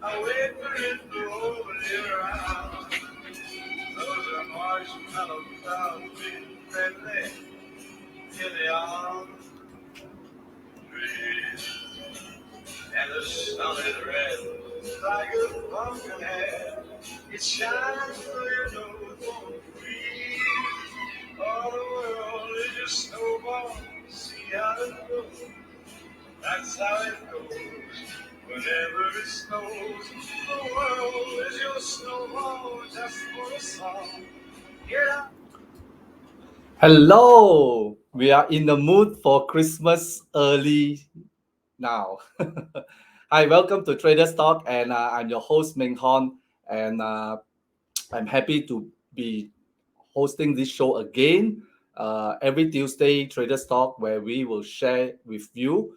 I wait for it to roll around. Those are marshmallow clouds being friendly in the arms breeze. And the sun is red like a pumpkin head. It shines through your nose on freeze. All the world is your snowball. See how it goes. That's how it goes. Whenever it snows, the world is your snowball just for a song. Get up. Hello, we are in the mood for Christmas early now. Hi, welcome to Traders Talk, and I'm your host Ming Hon, and I'm happy to be hosting this show again. Every Tuesday, Traders Talk, where we will share with you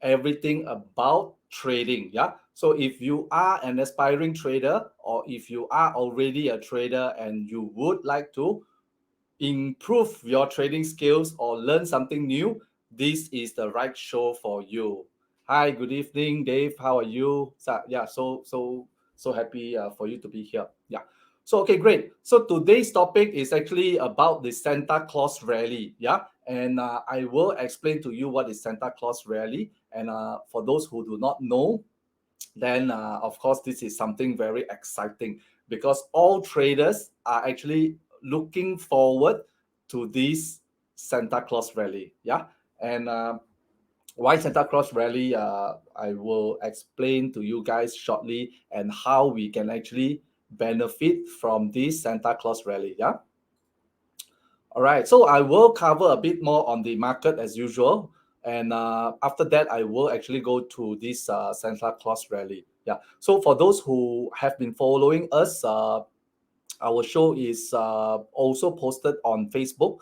everything about trading. Yeah. So if you are an aspiring trader, or if you are already a trader and you would like to improve your trading skills or learn something new, this is the right show for you. Hi, good evening, Dave. How are you? So happy for you to be here. Yeah. So okay, great. So today's topic is actually about the Santa Claus Rally. Yeah, and I will explain to you what is Santa Claus Rally. And for those who do not know, then of course this is something very exciting because all traders are actually looking forward to this Santa Claus rally. Yeah, and why Santa Claus rally? I will explain to you guys shortly and how we can actually benefit from this Santa Claus rally. Yeah. All right, so I will cover a bit more on the market as usual, and after that, I will actually go to this Santa Claus rally. Yeah. So for those who have been following us, our show is also posted on Facebook,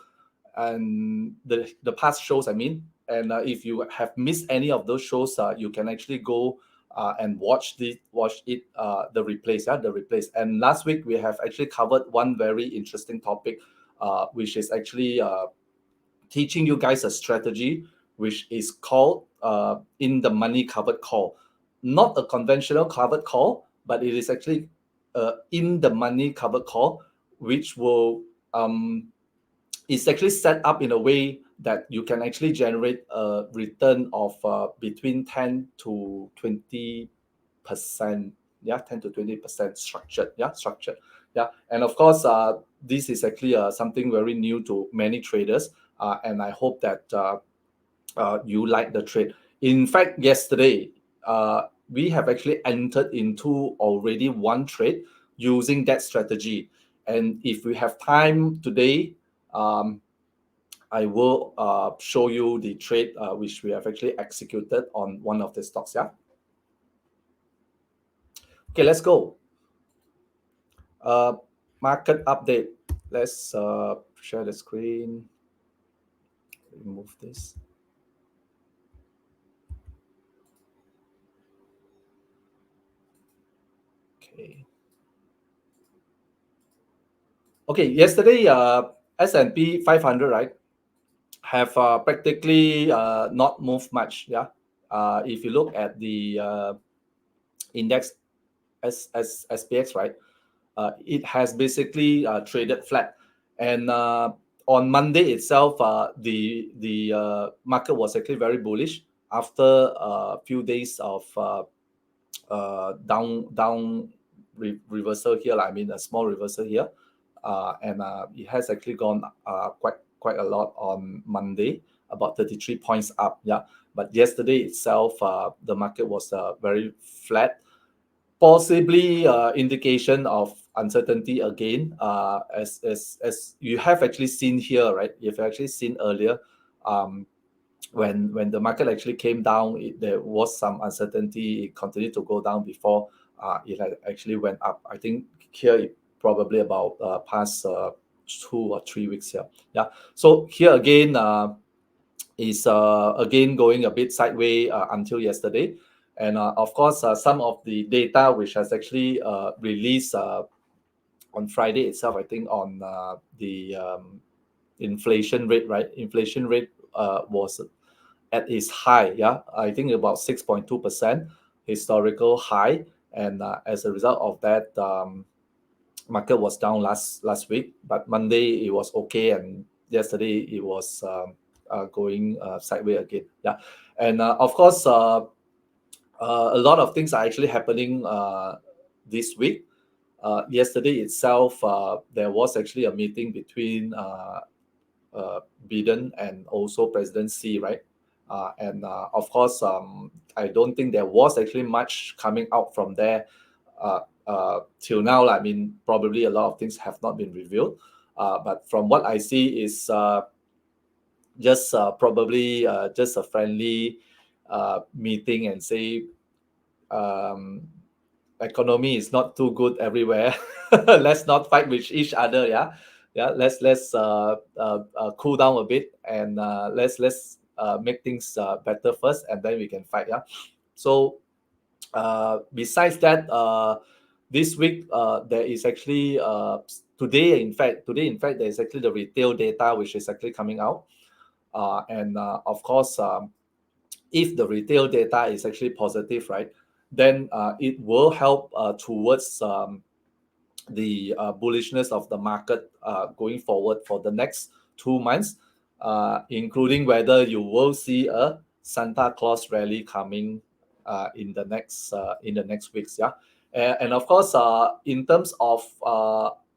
and the past shows. I mean, and if you have missed any of those shows, you can actually go and watch it the replays. Yeah, the replays. And last week we have actually covered one very interesting topic, which is actually teaching you guys a strategy which is called in the money covered call, not a conventional covered call, but it is actually in the money covered call, which will it's actually set up in a way that you can actually generate a return of between 10 to 20%. Yeah, 10 to 20% structured. Yeah, structured. Yeah, and of course this is actually something very new to many traders, and I hope that you like the trade. In fact, yesterday we have actually entered into already one trade using that strategy, and if we have time today, um, I will show you the trade which we have actually executed on one of the stocks. Yeah. Okay, let's go. Uh, Market update. Let's share the screen. Remove this. Okay. Okay. Yesterday, S&P 500, right, have practically not moved much. Yeah. If you look at the index SPX, right, it has basically traded flat. And on Monday itself, the market was actually very bullish after a few days of down reversal here. I mean, a small reversal here, and it has actually gone quite a lot on Monday, about 33 points up. Yeah, but yesterday itself, the market was very flat, possibly indication of uncertainty again, as you have actually seen here, right? You've actually seen earlier, um, when the market actually came down, there was some uncertainty. It continued to go down before it had actually went up. I think here it probably about past 2 or 3 weeks here. Yeah. So here again, is again going a bit sideways until yesterday. And of course, some of the data which has actually released on Friday itself, I think on the inflation rate, right? Inflation rate was at its high, yeah, I think about 6.2% historical high. and as a result of that, market was down last week, but Monday it was okay, and yesterday it was going sideways again. Yeah, and of course, a lot of things are actually happening this week. Yesterday itself, there was actually a meeting between Biden and also President Xi, right? And of course, I don't think there was actually much coming out from there till now. I mean, probably a lot of things have not been revealed. But from what I see is just probably just a friendly meeting and say um, economy is not too good everywhere. Let's not fight with each other. Yeah, yeah. Let's cool down a bit, and let's make things better first, and then we can fight. Yeah. So besides that, this week there is actually today in fact there is actually the retail data which is actually coming out, and of course. If the retail data is actually positive, right, then it will help towards the bullishness of the market going forward for the next 2 months, including whether you will see a Santa Claus rally coming in the next weeks. Yeah, and of course, in terms of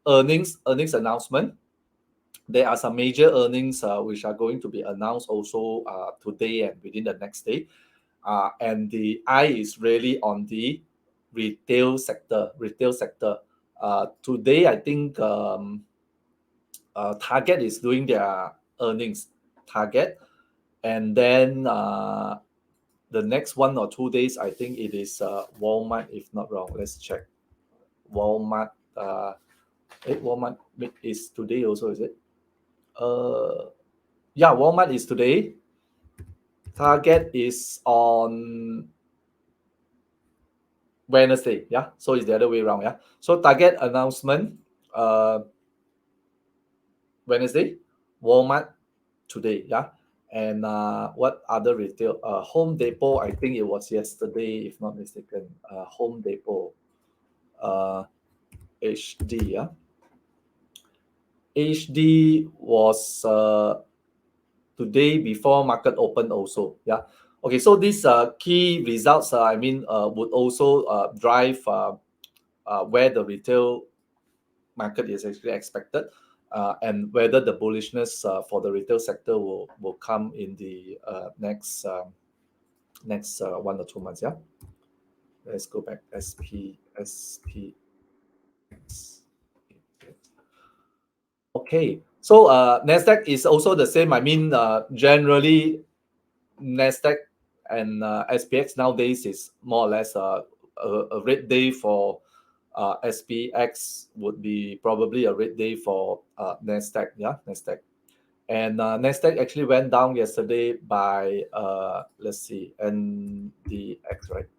earnings announcement, there are some major earnings which are going to be announced also today and within the next day. And the eye is really on the retail sector. Today, I think Target is doing their earnings. Target, and then the next 1 or 2 days, I think it is Walmart, if not wrong. Let's check. Walmart. Walmart is today also, is it? Yeah, Walmart is today. Target is on Wednesday. Yeah, so it's the other way around. Yeah, so Target announcement Wednesday, Walmart today. Yeah, and what other retail? Home Depot, I think it was yesterday, if not mistaken. Home Depot, HD. Yeah, HD was today before market open also. Yeah. Okay, so these key results, I mean, would also drive where the retail market is actually expected, and whether the bullishness for the retail sector will come in the next 1 or 2 months. Yeah. Let's go back. SP. Okay. So Nasdaq is also the same. I mean, generally Nasdaq and SPX nowadays is more or less a red day for SPX would be probably a red day for Nasdaq. Yeah, Nasdaq. And Nasdaq actually went down yesterday by let's see, NDX, right?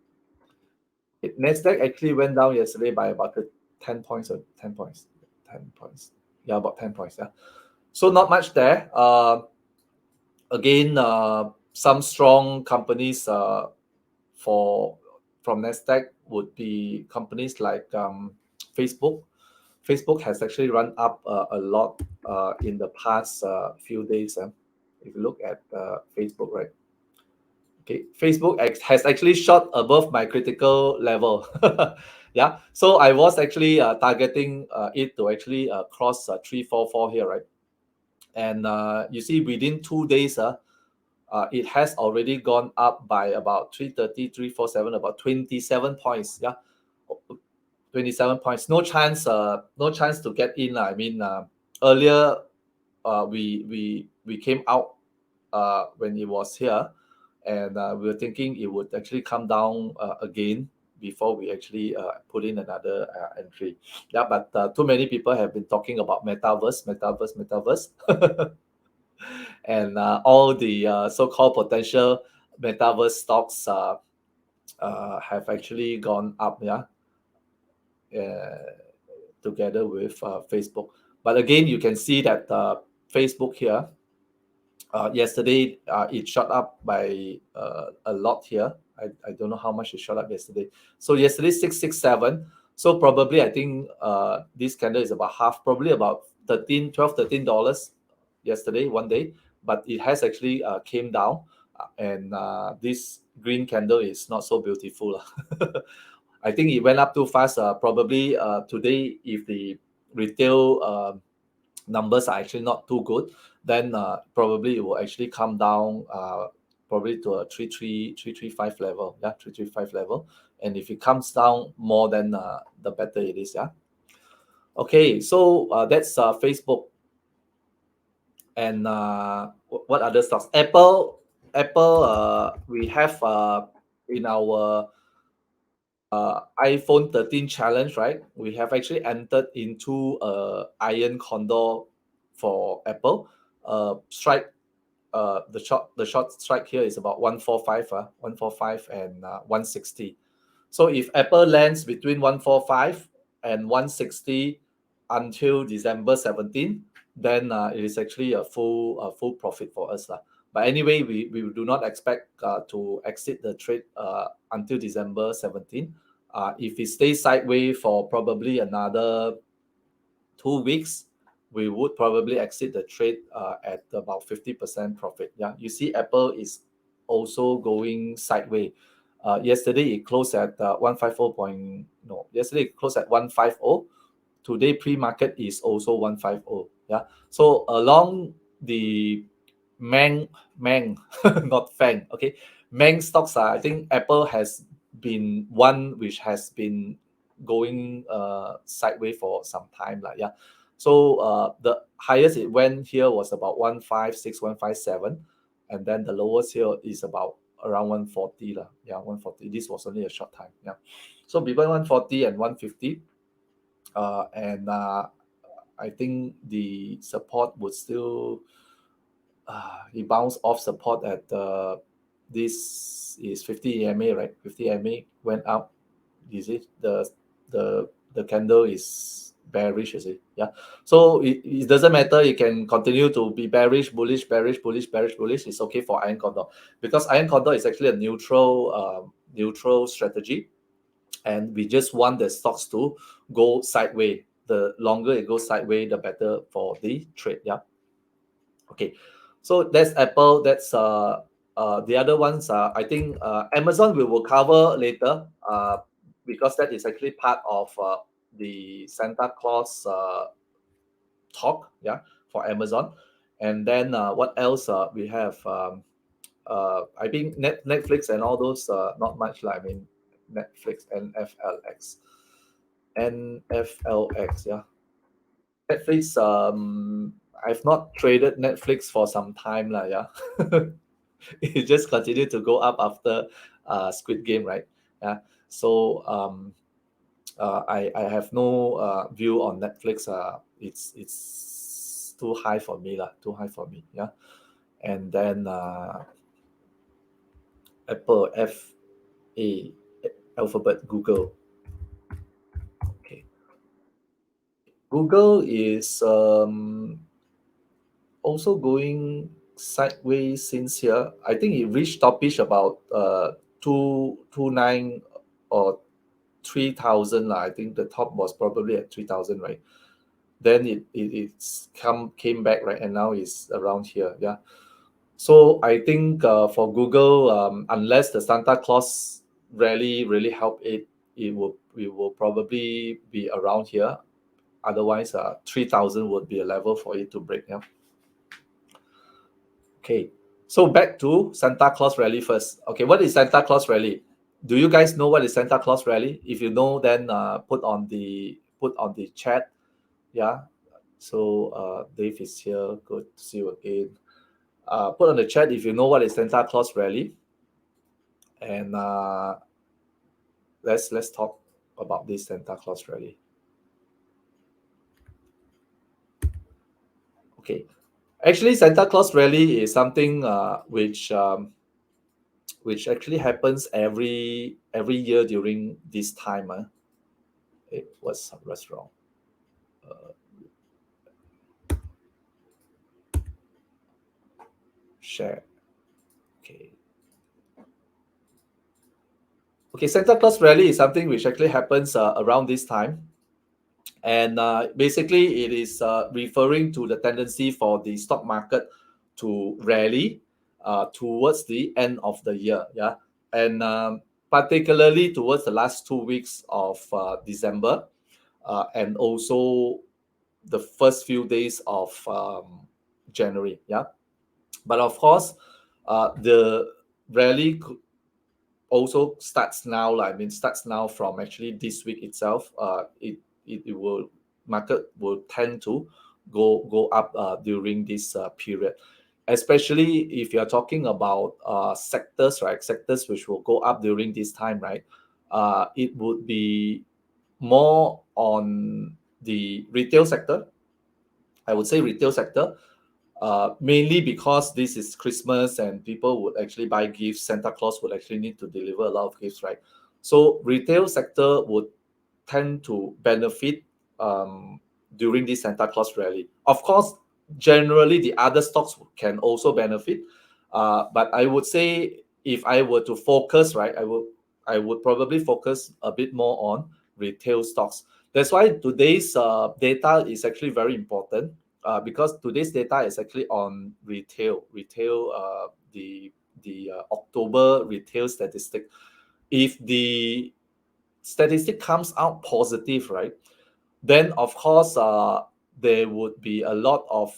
Nasdaq actually went down yesterday by about 10 points or 10 points, 10 points. Yeah, about 10 points. Yeah. So not much there. Again, some strong companies for from Nasdaq would be companies like Facebook. Facebook has actually run up a lot in the past few days. If you look at Facebook, right? Okay, Facebook has actually shot above my critical level. Yeah, so I was actually targeting it to actually cross 344 here, right? And you see, within 2 days, it has already gone up by about 330, 347, about 27 points. Yeah, 27 points. No chance to get in. I mean, earlier we came out when it was here, and we were thinking it would actually come down again before we actually put in another entry. Yeah, but too many people have been talking about metaverse. And all the so-called potential metaverse stocks have actually gone up. Yeah, together with Facebook. But again, you can see that Facebook here Yesterday, it shot up by a lot here. I don't know how much it shot up yesterday. So yesterday 667. So probably I think this candle is about half, probably about 13, 12, $13 yesterday, one day. But it has actually came down, and this green candle is not so beautiful. I think it went up too fast. Probably today, if the retail numbers are actually not too good, then probably it will actually come down, probably to a 335 level. Yeah, 335 level. And if it comes down more, then the better it is. Yeah. Okay, so that's Facebook. And what other stocks? Apple. We have in our iPhone 13 challenge, right? We have actually entered into a iron condor for Apple. Strike, the short strike here is about 145, 145 and 160. So if Apple lands between 145 and 160 until December 17, then it is actually a full profit for us lah. But anyway, we do not expect to exit the trade until December 17. If it stays sideways for probably another 2 weeks, we would probably exit the trade at about 50% profit. Yeah, you see, Apple is also going sideways. Yesterday it closed at 150 point. No, yesterday it closed at 150. Today pre-market is also 150. Yeah, so along the Meng, not Fang. Okay, Meng stocks are. I think Apple has been one which has been going sideways for some time, like, yeah. So the highest it went here was about 156, 157, and then the lowest here is about around 140 lah. Yeah, 140. This was only a short time. Yeah, so between 140 and 150, and I think the support would still it bounced off support at this is 50 EMA, right? 50 EMA went up. Is it the candle is bearish, is it? Yeah. So it doesn't matter. You can continue to be bearish, bullish, bearish, bullish, bearish, bullish. It's okay for iron condor, because iron condor is actually a neutral strategy, and we just want the stocks to go sideways. The longer it goes sideways, the better for the trade. Yeah. Okay, so that's Apple. That's the other ones. I think Amazon we will cover later. Because that is actually part of the Santa Claus talk. Yeah, for Amazon. And then what else we have? I think Netflix and all those. Not much like, I mean, Netflix and NFLX. Yeah. Netflix, I've not traded Netflix for some time lah, yeah. It just continued to go up after Squid Game, right? Yeah. So I have no view on Netflix. It's too high for me lah, too high for me. Yeah. And then Apple, A, Alphabet, Google. Okay. Google is also going sideways since here. I think it reached topish about 229 or 3,000 lah. I think the top was probably at 3,000, right? Then it's came back, right, and now it's around here. Yeah. So I think for Google, unless the Santa Claus rally really help it, it will probably be around here. Otherwise, 3,000 would be a level for it to break. Yeah. Okay, so back to Santa Claus Rally first. Okay, what is Santa Claus Rally? Do you guys know what is Santa Claus Rally? If you know, then put on the chat. Yeah. So Dave is here. Good to see you again. Put on the chat if you know what is Santa Claus Rally, and let's talk about this Santa Claus Rally. Okay, actually, Santa Claus Rally is something which actually happens every year during this time. What's wrong? share. Okay. Okay, Santa Claus Rally is something which actually happens around this time. And basically, it is referring to the tendency for the stock market to rally towards the end of the year. Yeah. And particularly towards the last 2 weeks of December, and also the first few days of January. Yeah. But of course, the rally also starts now. I mean, starts now from actually this week itself. It will market will tend to go up during this period, especially if you are talking about sectors, right? Sectors which will go up during this time, right? It would be more on the retail sector. I would say retail sector, mainly because this is Christmas and people would actually buy gifts. Santa Claus would actually need to deliver a lot of gifts, right? So retail sector would tend to benefit during this Santa Claus rally. Of course, generally the other stocks can also benefit, but I would say if I were to focus, right, I would probably focus a bit more on retail stocks. That's why today's data is actually very important, because today's data is actually on retail, the October retail statistic. If the statistic comes out positive, right, then of course there would be a lot of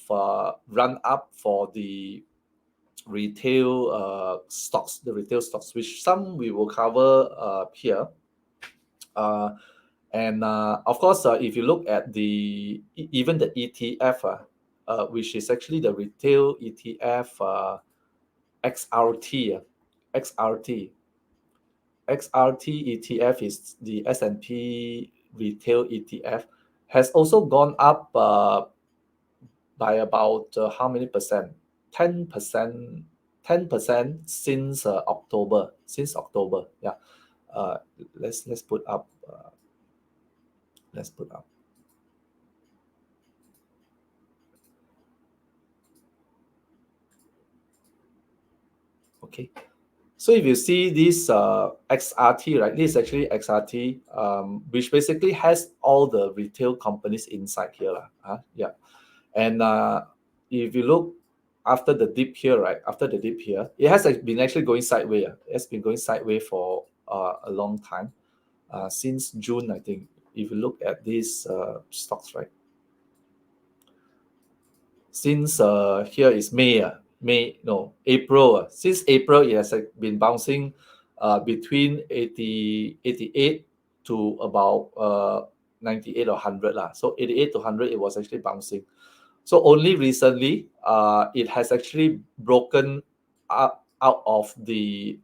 run up for the retail stocks, which some we will cover here. Uh, and of course, if you look at even the ETF, which is actually the retail ETF, XRT, XRT, XRT ETF is the S&P retail ETF, has also gone up by about how many percent? 10%, 10% since October. Since October, yeah. Uh, let's put up. Let's put up. Okay. So if you see this XRT, right? This is actually XRT, which basically has all the retail companies inside here, yeah. And if you look after the dip here, right? After the dip here, it has been actually going sideways. It has been going sideways for a long time, since June, I think. If you look at these stocks, right? Since here is May, April. Since April, it has been bouncing between 88 to about 98 or 100 lah. So 88 to 100, it was actually bouncing. So only recently, it has actually broken up out of the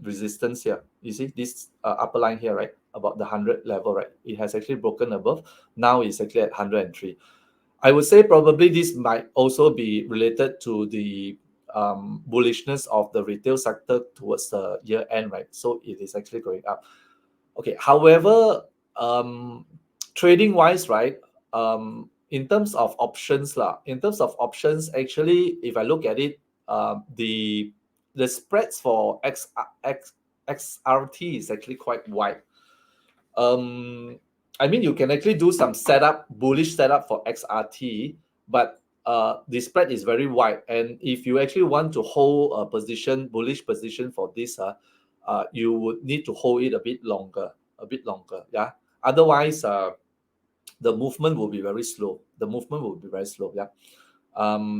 resistance here. You see this upper line here, right? About the 100 level, right? It has actually broken above. Now it's actually at 103. I would say probably this might also be related to the bullishness of the retail sector towards the year end, right? So it is actually going up. Okay. However, trading wise, right? In terms of options, actually, if I look at it, the spreads for XRT is actually quite wide. I mean, you can actually do some bullish setup for XRT, but the spread is very wide. And if you actually want to hold a bullish position for this, you would need to hold it a bit longer. Yeah. Otherwise, the movement will be very slow. Yeah.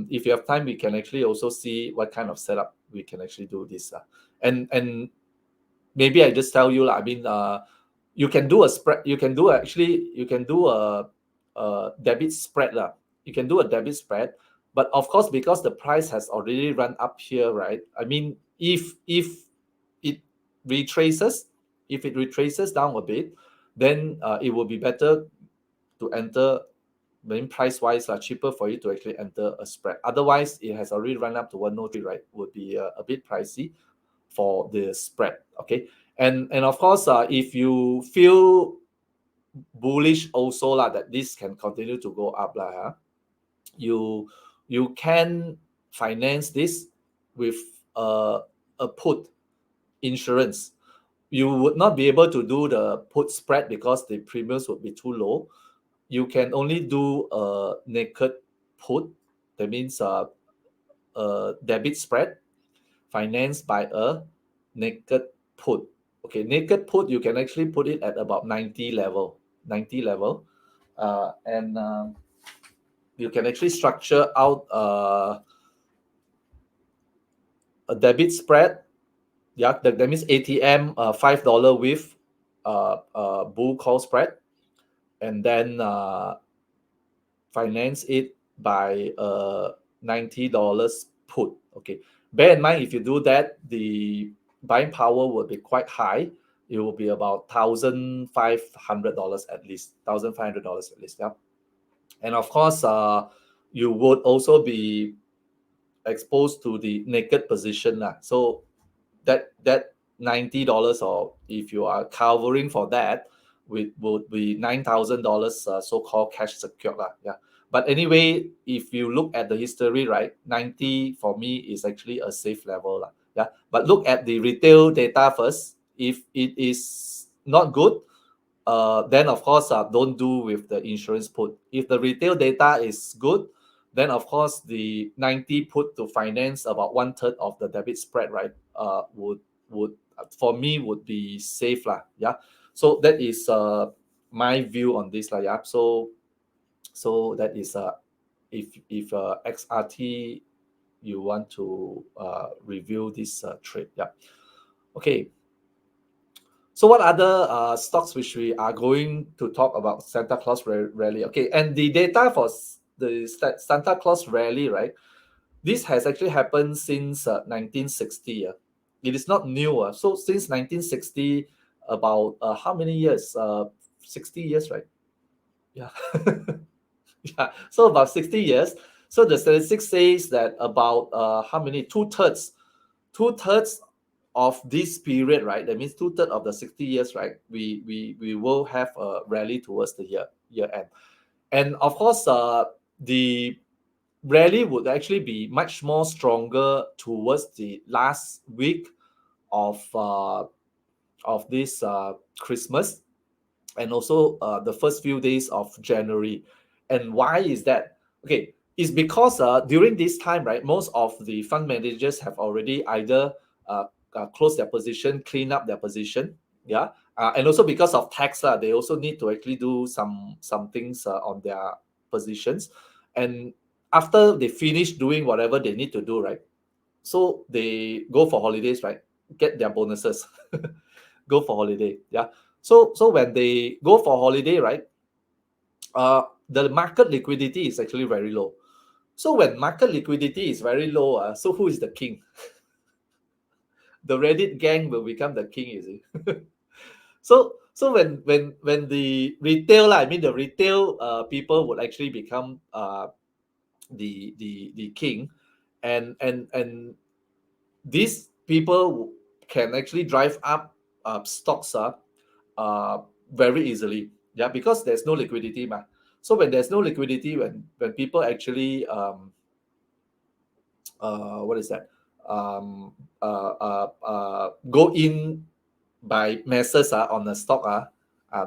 If you have time, we can actually also see what kind of setup we can actually do this. And maybe I just tell you, I mean, you can do a spread. You can do a debit spread, lah. You can do a debit spread, but of course, because the price has already run up here, right? I mean, if it retraces, down a bit, then it will be better to enter. I mean, price wise, cheaper for you to actually enter a spread. Otherwise, it has already run up to 103, right? Would be a bit pricey for the spread. Okay. And of course, if you feel bullish also that this can continue to go up, you can finance this with a put insurance. You would not be able to do the put spread because the premiums would be too low. You can only do a naked put. That means a debit spread financed by a naked put. Okay, naked put, you can actually put it at about 90 level, 90 level. And you can actually structure out a debit spread. Yeah, that means ATM, $5 with bull call spread, and then finance it by $90 put. Okay, bear in mind, if you do that, the buying power will be quite high. It will be about $1,500 at least, $1,500 at least. Yeah, and of course, you would also be exposed to the naked position lah. So that $90, or if you are covering for that, would be $9,000 so-called cash secured lah. Yeah. But anyway, if you look at the history, right, 90 for me is actually a safe level lah. Yeah. But look at the retail data first. If it is not good, then of course don't do with the insurance put. If the retail data is good, then of course the 90 put to finance about 1/3 of the debit spread, right, would for me would be safe lah. Yeah, so that is my view on this lah. Yeah, so that is if XRT you want to review this trade. Yeah, okay. So what other stocks which we are going to talk about? Santa Claus Rally. Okay, and the data for the Santa Claus Rally, right? This has actually happened since 1960. It is not new. So since 1960, about how many years? 60 years, right? Yeah. Yeah. So about 60 years. So the statistics says that about how many? Two-thirds of this period, right? That means 2/3 of the 60 years, right? We will have a rally towards the year end, and of course, the rally would actually be much more stronger towards the last week of this Christmas, and also the first few days of January. And why is that? Okay, it's because during this time, right, most of the fund managers have already either closed their position, clean up their position, yeah, and also because of tax, they also need to actually do some things on their positions, and after they finish doing whatever they need to do, right, so they go for holidays, right, get their bonuses, go for holiday, yeah. So when they go for holiday, right, the market liquidity is actually very low. So when market liquidity is very low, so who is the king? The Reddit gang will become the king, you see. So when the retail, I mean the retail people would actually become the king, and these people can actually drive up stocks very easily, yeah, because there's no liquidity ma. So when there's no liquidity, when people actually what is that, go in by masses on the stock,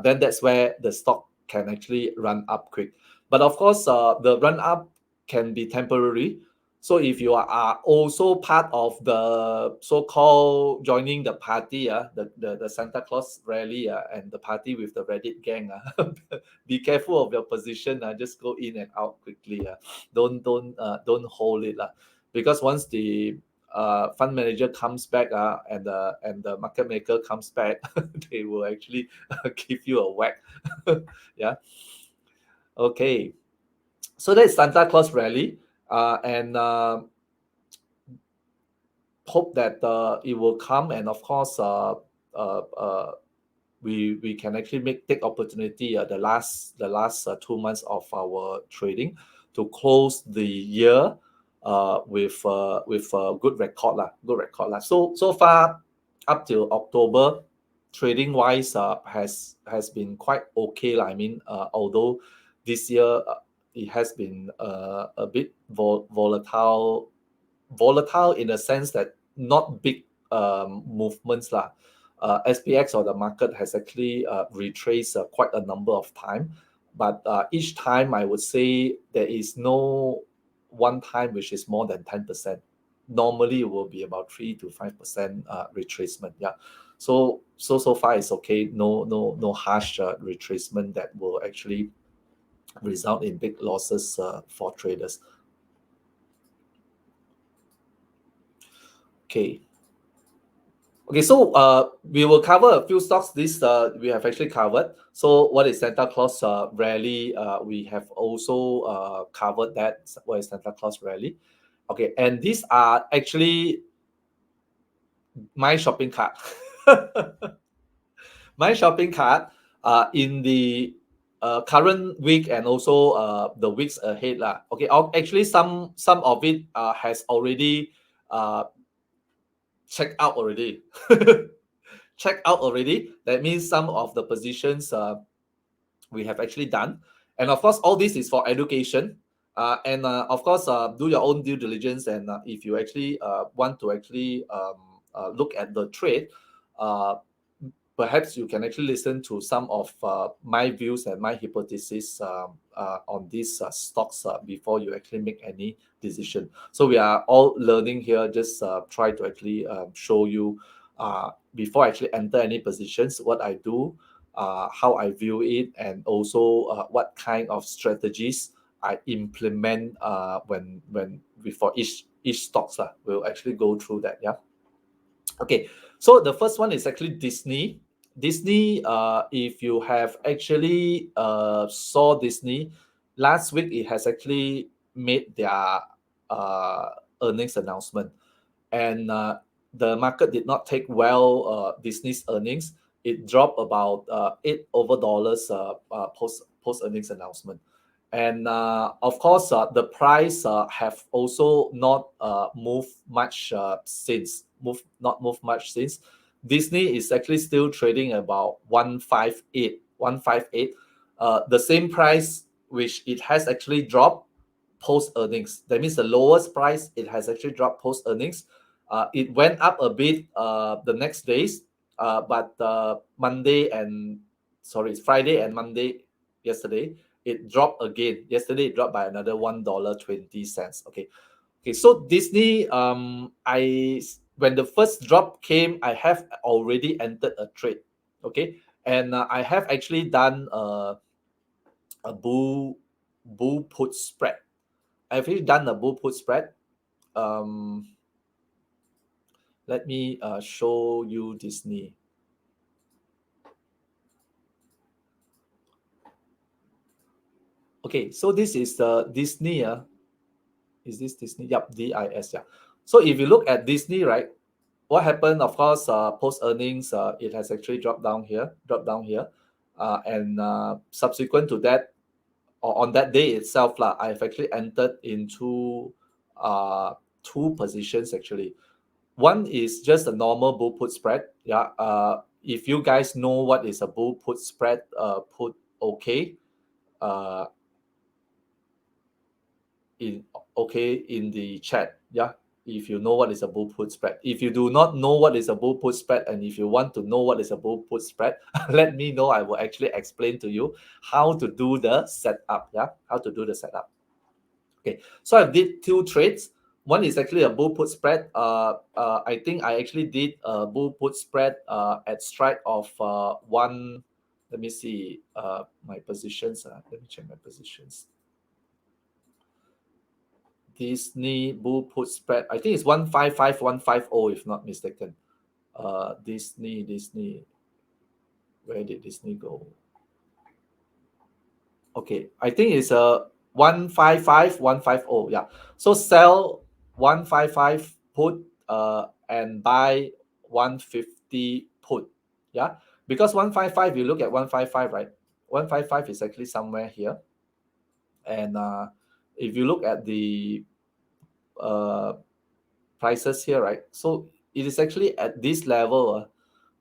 then that's where the stock can actually run up quick. But of course, the run up can be temporary. So if you are also part of the so-called joining the party, the Santa Claus rally, and the party with the Reddit gang, be careful of your position. Just go in and out quickly. Don't hold it, because once the fund manager comes back, and the market maker comes back, they will actually give you a whack. Yeah. Okay. So that's Santa Claus rally, and hope that it will come, and of course, we can actually take opportunity the last 2 months of our trading to close the year with good record lah, So far up till October, trading wise, has been quite okay lah. I mean, although this year it has been a bit volatile volatile in the sense that not big movements lah. SPX or the market has actually retraced quite a number of time, but each time I would say there is no one time which is more than 10%. Normally it will be about 3 to 5% retracement. Yeah. So far it's okay. No harsh retracement that will actually result in big losses for traders. Okay. Okay, so we will cover a few stocks. This we have actually covered. So what is Santa Claus Rally? We have also covered that. What is Santa Claus Rally? Okay, and these are actually my shopping cart. My shopping cart in the current week and also the weeks ahead lah. Okay, actually some of it has already uh, checked out already. Checked out already. That means some of the positions we have actually done. And of course, all this is for education. And of course, do your own due diligence. And if you actually want to actually look at the trade, uh, perhaps you can actually listen to some of my views and my hypothesis on these stocks before you actually make any decision. So we are all learning here. Just try to actually show you before I actually enter any positions what I do, how I view it, and also what kind of strategies I implement when before each stocks. We'll actually go through that. Yeah. Okay, so the first one is actually Disney. Disney, if you have actually saw Disney last week, it has actually made their uh, earnings announcement, and the market did not take well Disney's earnings. It dropped about $8 post earnings announcement, and of course the price have also not moved much since. Moved much since. Disney is actually still trading about 158, 158. The same price which it has actually dropped post earnings. That means the lowest price it has actually dropped post earnings. It went up a bit the next days, but Friday and Monday yesterday it dropped again. Yesterday it dropped by another $1.20. Okay. So Disney, when the first drop came, I have already entered a trade. Okay, and I have actually done a bull put spread. I've actually done a bull put spread. Um, let me show you Disney. Okay, so this is the Disney. Is this Disney? Yep, DIS. Yeah. So if you look at Disney, right, what happened? Of course, post earnings, it has actually dropped down here, and subsequent to that, or on that day itself, I've actually entered into two positions actually. One is just a normal bull put spread. Yeah. If you guys know what is a bull put spread, put okay. Uh, in in the chat. Yeah. If you know what is a bull put spread. If you do not know what is a bull put spread, and if you want to know what is a bull put spread, let me know. I will actually explain to you how to do the setup. Yeah. How to do the setup. Okay, so I did two trades. One is actually a bull put spread. I think I actually did a bull put spread at strike of one. Let me see my positions. Let me check my positions. Disney bull put spread. I think it's 155150 if not mistaken. Disney. Where did Disney go? Okay, I think it's a 155150. Yeah. So sell 155 put and buy 150 put. Yeah. Because 155, you look at 155, right? 155 is actually somewhere here. And if you look at the uh, prices here, right? So it is actually at this level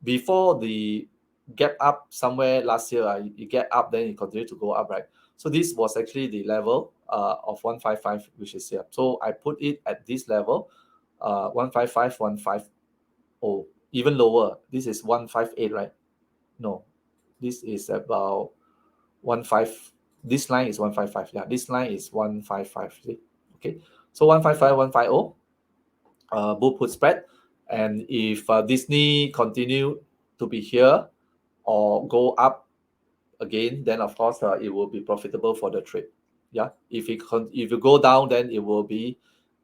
before the gap up somewhere last year. You get up, then you continue to go up, right? So this was actually the level of 155, which is here. So I put it at this level, 155, 150, even lower. This is 158, right? No, this is about 15. This line is 155. Yeah, this line is 155. See? Okay, so 155, 150, bull put spread. And if Disney continue to be here or go up again, then of course it will be profitable for the trade. Yeah, if you go down, then it will be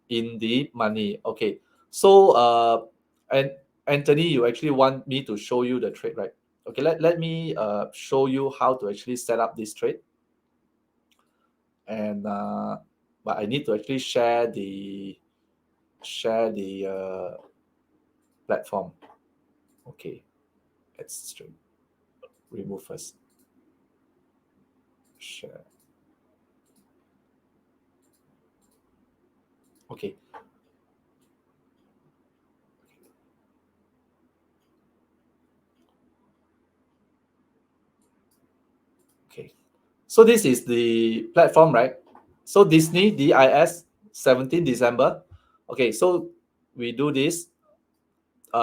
in the money. Okay, so and Anthony, you actually want me to show you the trade, right? Okay, let me show you how to actually set up this trade. And but I need to actually share the platform. Okay, let's straight remove first. Share. Okay. Okay. So this is the platform, right? So Disney DIS 17 December. Okay, so we do this.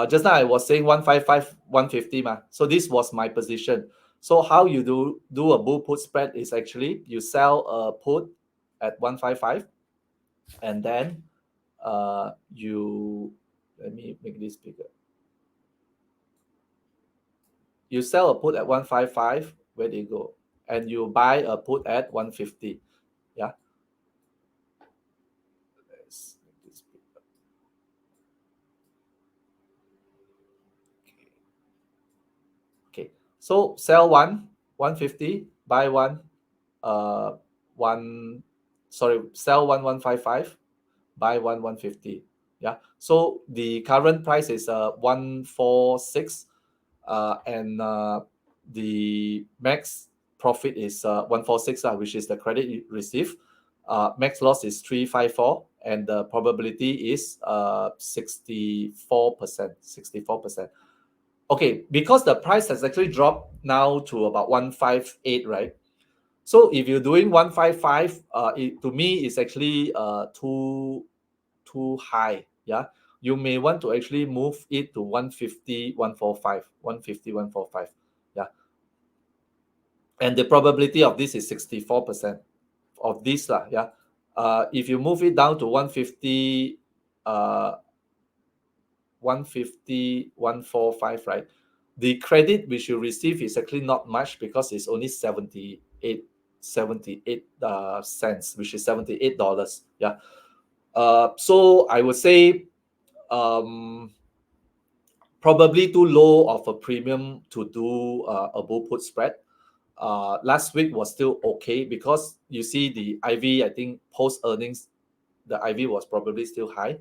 Just now I was saying 155, 150 ma. So this was my position. So how you do a bull put spread is actually you sell a put at 155, and then you let me make this bigger. You sell a put at 155, where do you go? And you buy a put at 150. Yeah. Let's make this bigger. Okay. So sell 150, buy uh one sell 155, buy 150. Yeah. So the current price is 146, and the max profit is 146, which is the credit you receive. Max loss is 354, and the probability is 64%. 64%. Okay, because the price has actually dropped now to about 158, right? So if you're doing 155, to me it's actually too high. Yeah, you may want to actually move it to 150, 145, 150, 145. Yeah, and the probability of this is 64% of this lah. Yeah, if you move it down to 150, 150, 145, right? The credit which you receive is actually not much, because it's only 78 cents, which is $78. Yeah. So I would say probably too low of a premium to do a bull put spread. Last week was still okay, because you see the IV, I think post earnings, the IV was probably still high,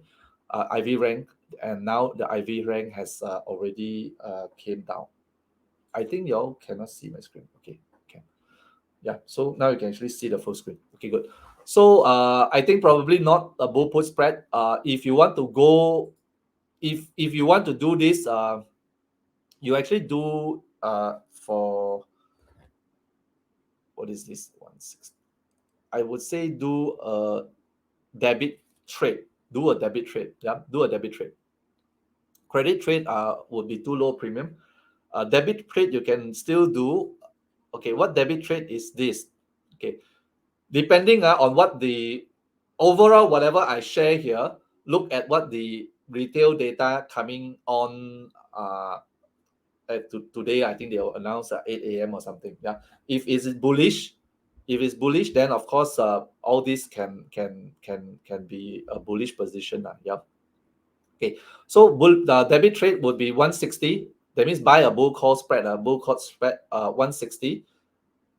IV rank, and now the IV rank has already came down. I think y'all cannot see my screen. Okay, can. Yeah, so now you can actually see the full screen. Okay, good. So I think probably not a bull put spread. If you want to go, if you want to do this, you actually do for, what is this, 160? I would say do a debit trade. Do a debit trade. Yeah, do a debit trade. Credit trade would be too low premium. Debit trade you can still do. Okay, what debit trade is this? Okay, depending on what the overall, whatever I share here, look at what the retail data coming on today. I think they'll announce at 8 a.m. or something. Yeah, if it's bullish, then of course all this can be a bullish position. Yeah. Okay, so the debit trade would be 160. That means buy a bull call spread, 160,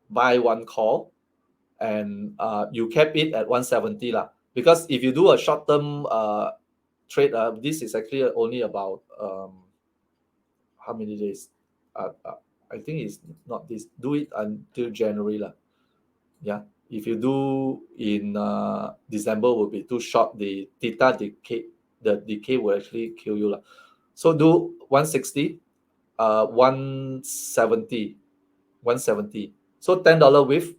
buy one call, and you cap it at 170 lah. Because if you do a short term trade, this is actually only about how many days? I think it's not this. Do it until January lah. Yeah. If you do in December, will be too short. The theta decay, the decay will actually kill you lah. So do 160, 170, 170. So $10 with,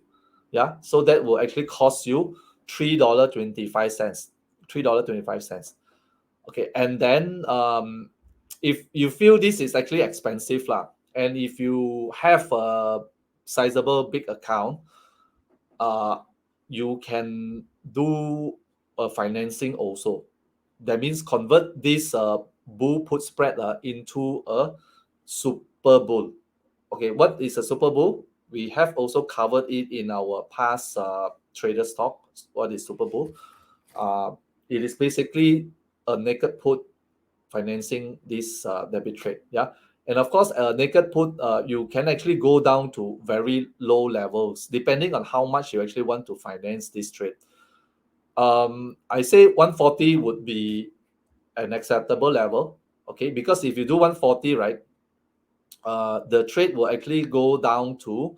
yeah. So that will actually cost you $3.25. $3.25. Okay, and then if you feel this is actually expensive lah, and if you have a sizable big account, uh, you can do a financing also. That means convert this bull put spread into a super bull. Okay, what is a super bull? We have also covered it in our past trader talk. What is super bull? It is basically a naked put financing this debit trade. Yeah, and of course, naked put, you can actually go down to very low levels depending on how much you actually want to finance this trade. I say 140 would be an acceptable level. Okay, because if you do 140, right, the trade will actually go down to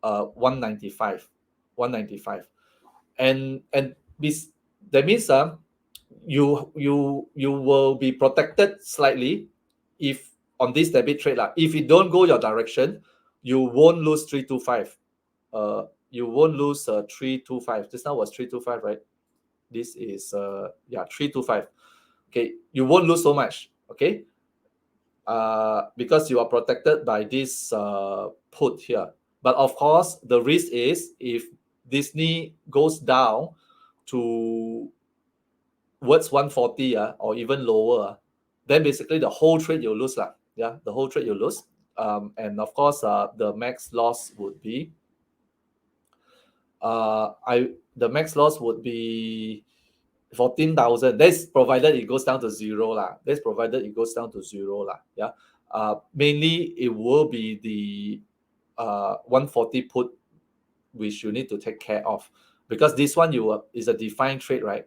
195, 195, and this, that means you will be protected slightly if on this debit trade lah. If it don't go your direction, you won't lose 325. You won't lose 325. Just now was 325, right? This is 325. Okay, you won't lose so much. Okay, because you are protected by this put here. But of course, the risk is if Disney goes down to towards 140 or even lower, then basically the whole trade you lose lah. Yeah, the whole trade you lose. And of course, the max loss would be the max loss would be 14,000. That's provided it goes down to zero lah. That's provided it goes down to zero lah. Yeah. Mainly it will be the 140 put which you need to take care of, because this one is a defined trade, right?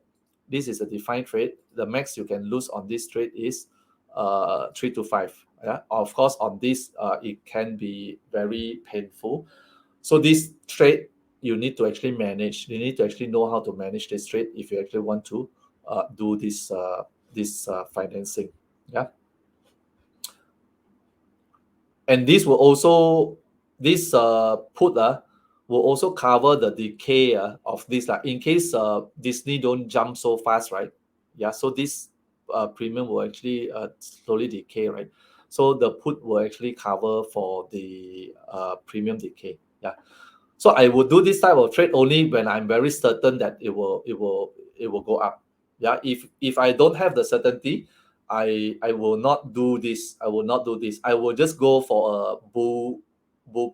This is a defined trade. The max you can lose on this trade is 3 to 5. Yeah. Of course, on this it can be very painful. So this trade you need to actually manage. You need to actually know how to manage this trade if you actually want to do this financing. Yeah. And this will also, this put will also cover the decay of this in case Disney don't jump so fast, right? Yeah, so this premium will actually slowly decay, right? So the put will actually cover for the premium decay. Yeah. So I will do this type of trade only when I'm very certain that it will go up. Yeah. If I don't have the certainty, I will not do this. I will not do this. I will just go for a bull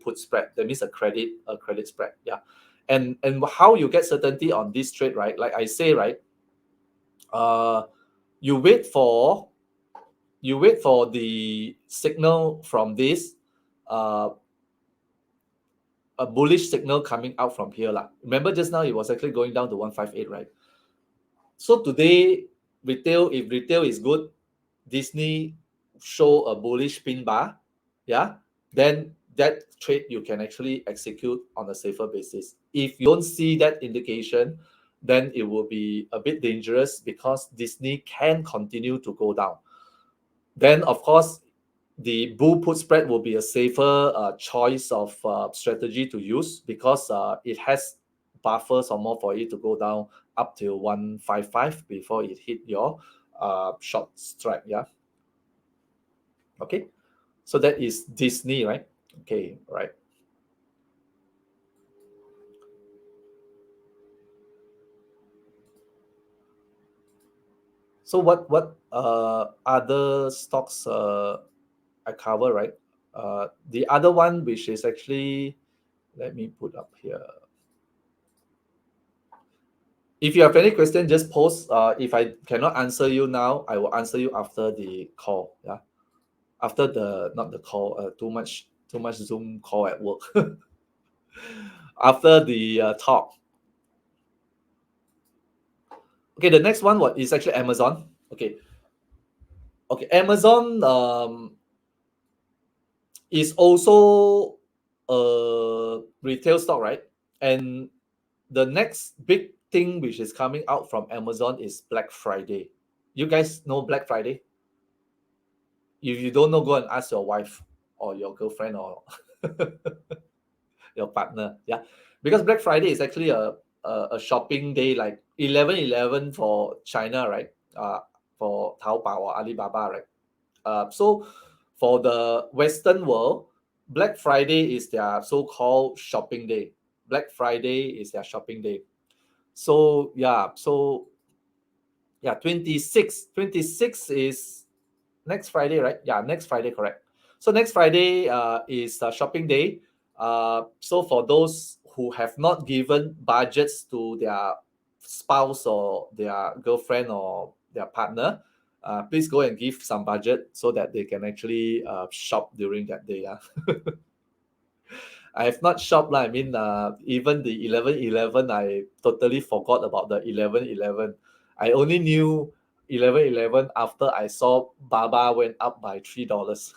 put spread. That means a credit spread. Yeah. And how you get certainty on this trade, right? Like I say, right? Uh you wait for the signal from this a bullish signal coming out from here lah. Remember just now it was actually going down to 158, right? So today if retail is good, Disney show a bullish pin bar, yeah, then that trade you can actually execute on a safer basis. If you don't see that indication, then it will be a bit dangerous because Disney can continue to go down. Then of course the bull put spread will be a safer choice of strategy to use because it has buffers or more for it to go down up to 155 before it hit your short strike. Yeah. Okay. So that is Disney, right? Okay. Right. So what other stocks I cover, right? The other one which is actually, let me put up here. If you have any question, just post. If I cannot answer you now, I will answer you after the call. Yeah, after the not the call. Too much Zoom call at work. After the talk. Okay, the next one what is actually Amazon. Okay, Amazon is also a retail stock, right? And the next big thing which is coming out from Amazon is Black Friday. You guys know Black Friday? If you don't know, go and ask your wife or your girlfriend or your partner. Yeah, because Black Friday is actually a shopping day like 11/11 for China, right? For Taobao or Alibaba, right? So for the Western world, Black Friday is their so-called shopping day. Black Friday is their shopping day. So yeah, yeah, 26 is next Friday, right? Yeah, next Friday, correct. So next Friday is shopping day. So for those who have not given budgets to their spouse or their girlfriend or their partner, please go and give some budget so that they can actually shop during that day. I have not shopped lah. I mean, even the 11/11, I totally forgot about the 11/11. I only knew 11/11 after I saw Baba went up by $3.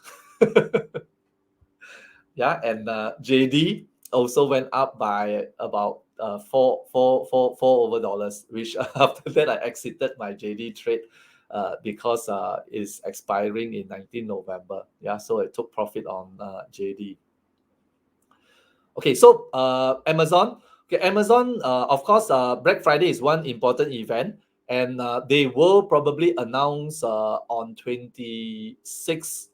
Yeah, and JD also went up by about four over dollars, which after that I exited my JD trade because it's expiring in 19 November. Yeah, so I took profit on JD. Okay, so Amazon. Okay, Amazon. Of course, Black Friday is one important event, and they will probably announce on 26.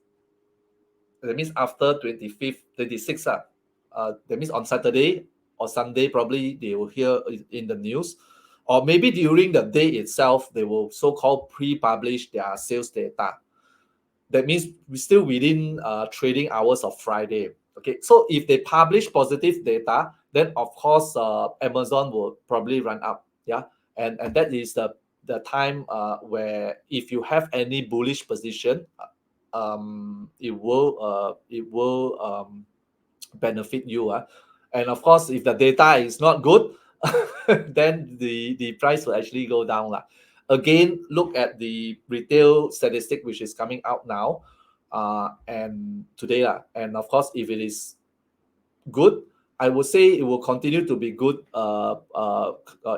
That means after 25th, 26th. That means on Saturday or Sunday, probably they will hear in the news, or maybe during the day itself, they will so-called pre-publish their sales data. That means we still within trading hours of Friday. Okay, so if they publish positive data, then of course Amazon will probably run up. Yeah, and that is the time where if you have any bullish position, it will benefit you. And of course, if the data is not good, then the price will actually go down. Again, look at the retail statistic which is coming out now and today. And of course, if it is good, I would say it will continue to be good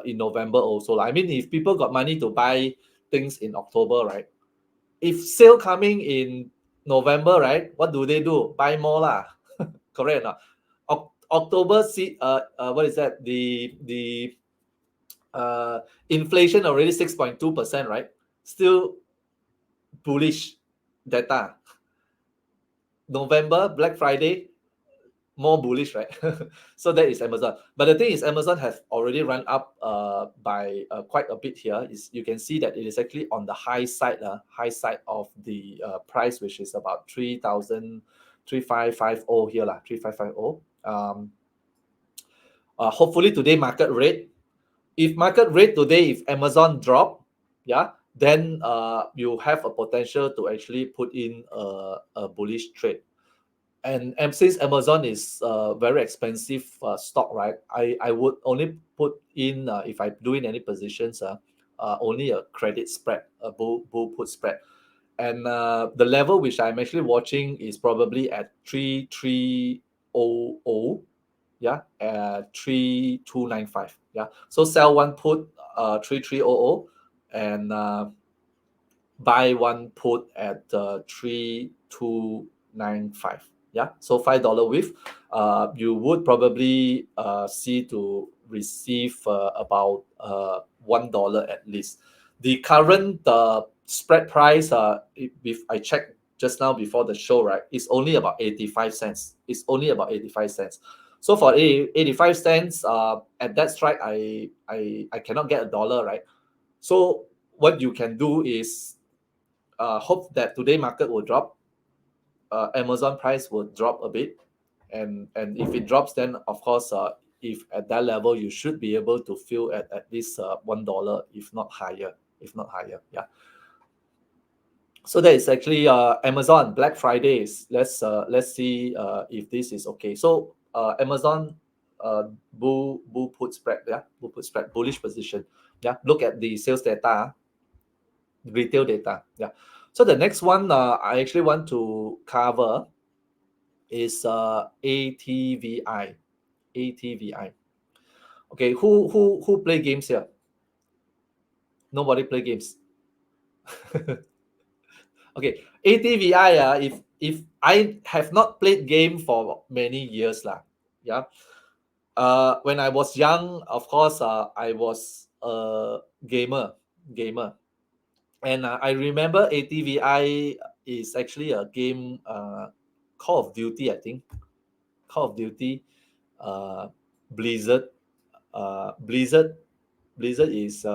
in November also. I mean, if people got money to buy things in October, right? If sale coming in November, right? What do? Buy more lah. Correct or not? October, see, what is that? The inflation already 6.2%, right? Still bullish data. November, Black Friday, more bullish, right? So that is Amazon. But the thing is, Amazon has already run up by quite a bit here. Is you can see that it is actually on the high side of the price, which is about 3,3550 here, 3,550. Hopefully today market rate. If market rate today, if Amazon drop, yeah, then you have a potential to actually put in a bullish trade. And since Amazon is very expensive stock, right? I would only put in if I do in any positions, only a credit spread, a bull put spread, and the level which I'm actually watching is probably at 3300. Yeah, 3295. Yeah, so sell one put 3300 and buy one put at 3295. Yeah, so $5 with you would probably see to receive about $1 at least. The current spread price if I checked just now before the show, right, is only about 85 cents. It's only about 85 cents. So for 85 cents at that strike, I cannot get $1, right? So what you can do is hope that today market will drop, Amazon price will drop a bit, and if it drops, then of course, if at that level, you should be able to fill at least $1, if not higher, Yeah. So that is actually Amazon Black Fridays. Let's see if this is okay. So Amazon bull put spread, yeah, bull put spread, bullish position. Yeah, look at the sales data, retail data. Yeah. So the next one I actually want to cover is ATVI. ATVI. Okay, who play games here? Nobody play games. Okay, ATVI. If I have not played game for many years lah, yeah. When I was young, of course, I was a gamer, and I remember ATVI is actually a game, Call of Duty, I think. Call of Duty, uh, Blizzard, Blizzard, Blizzard is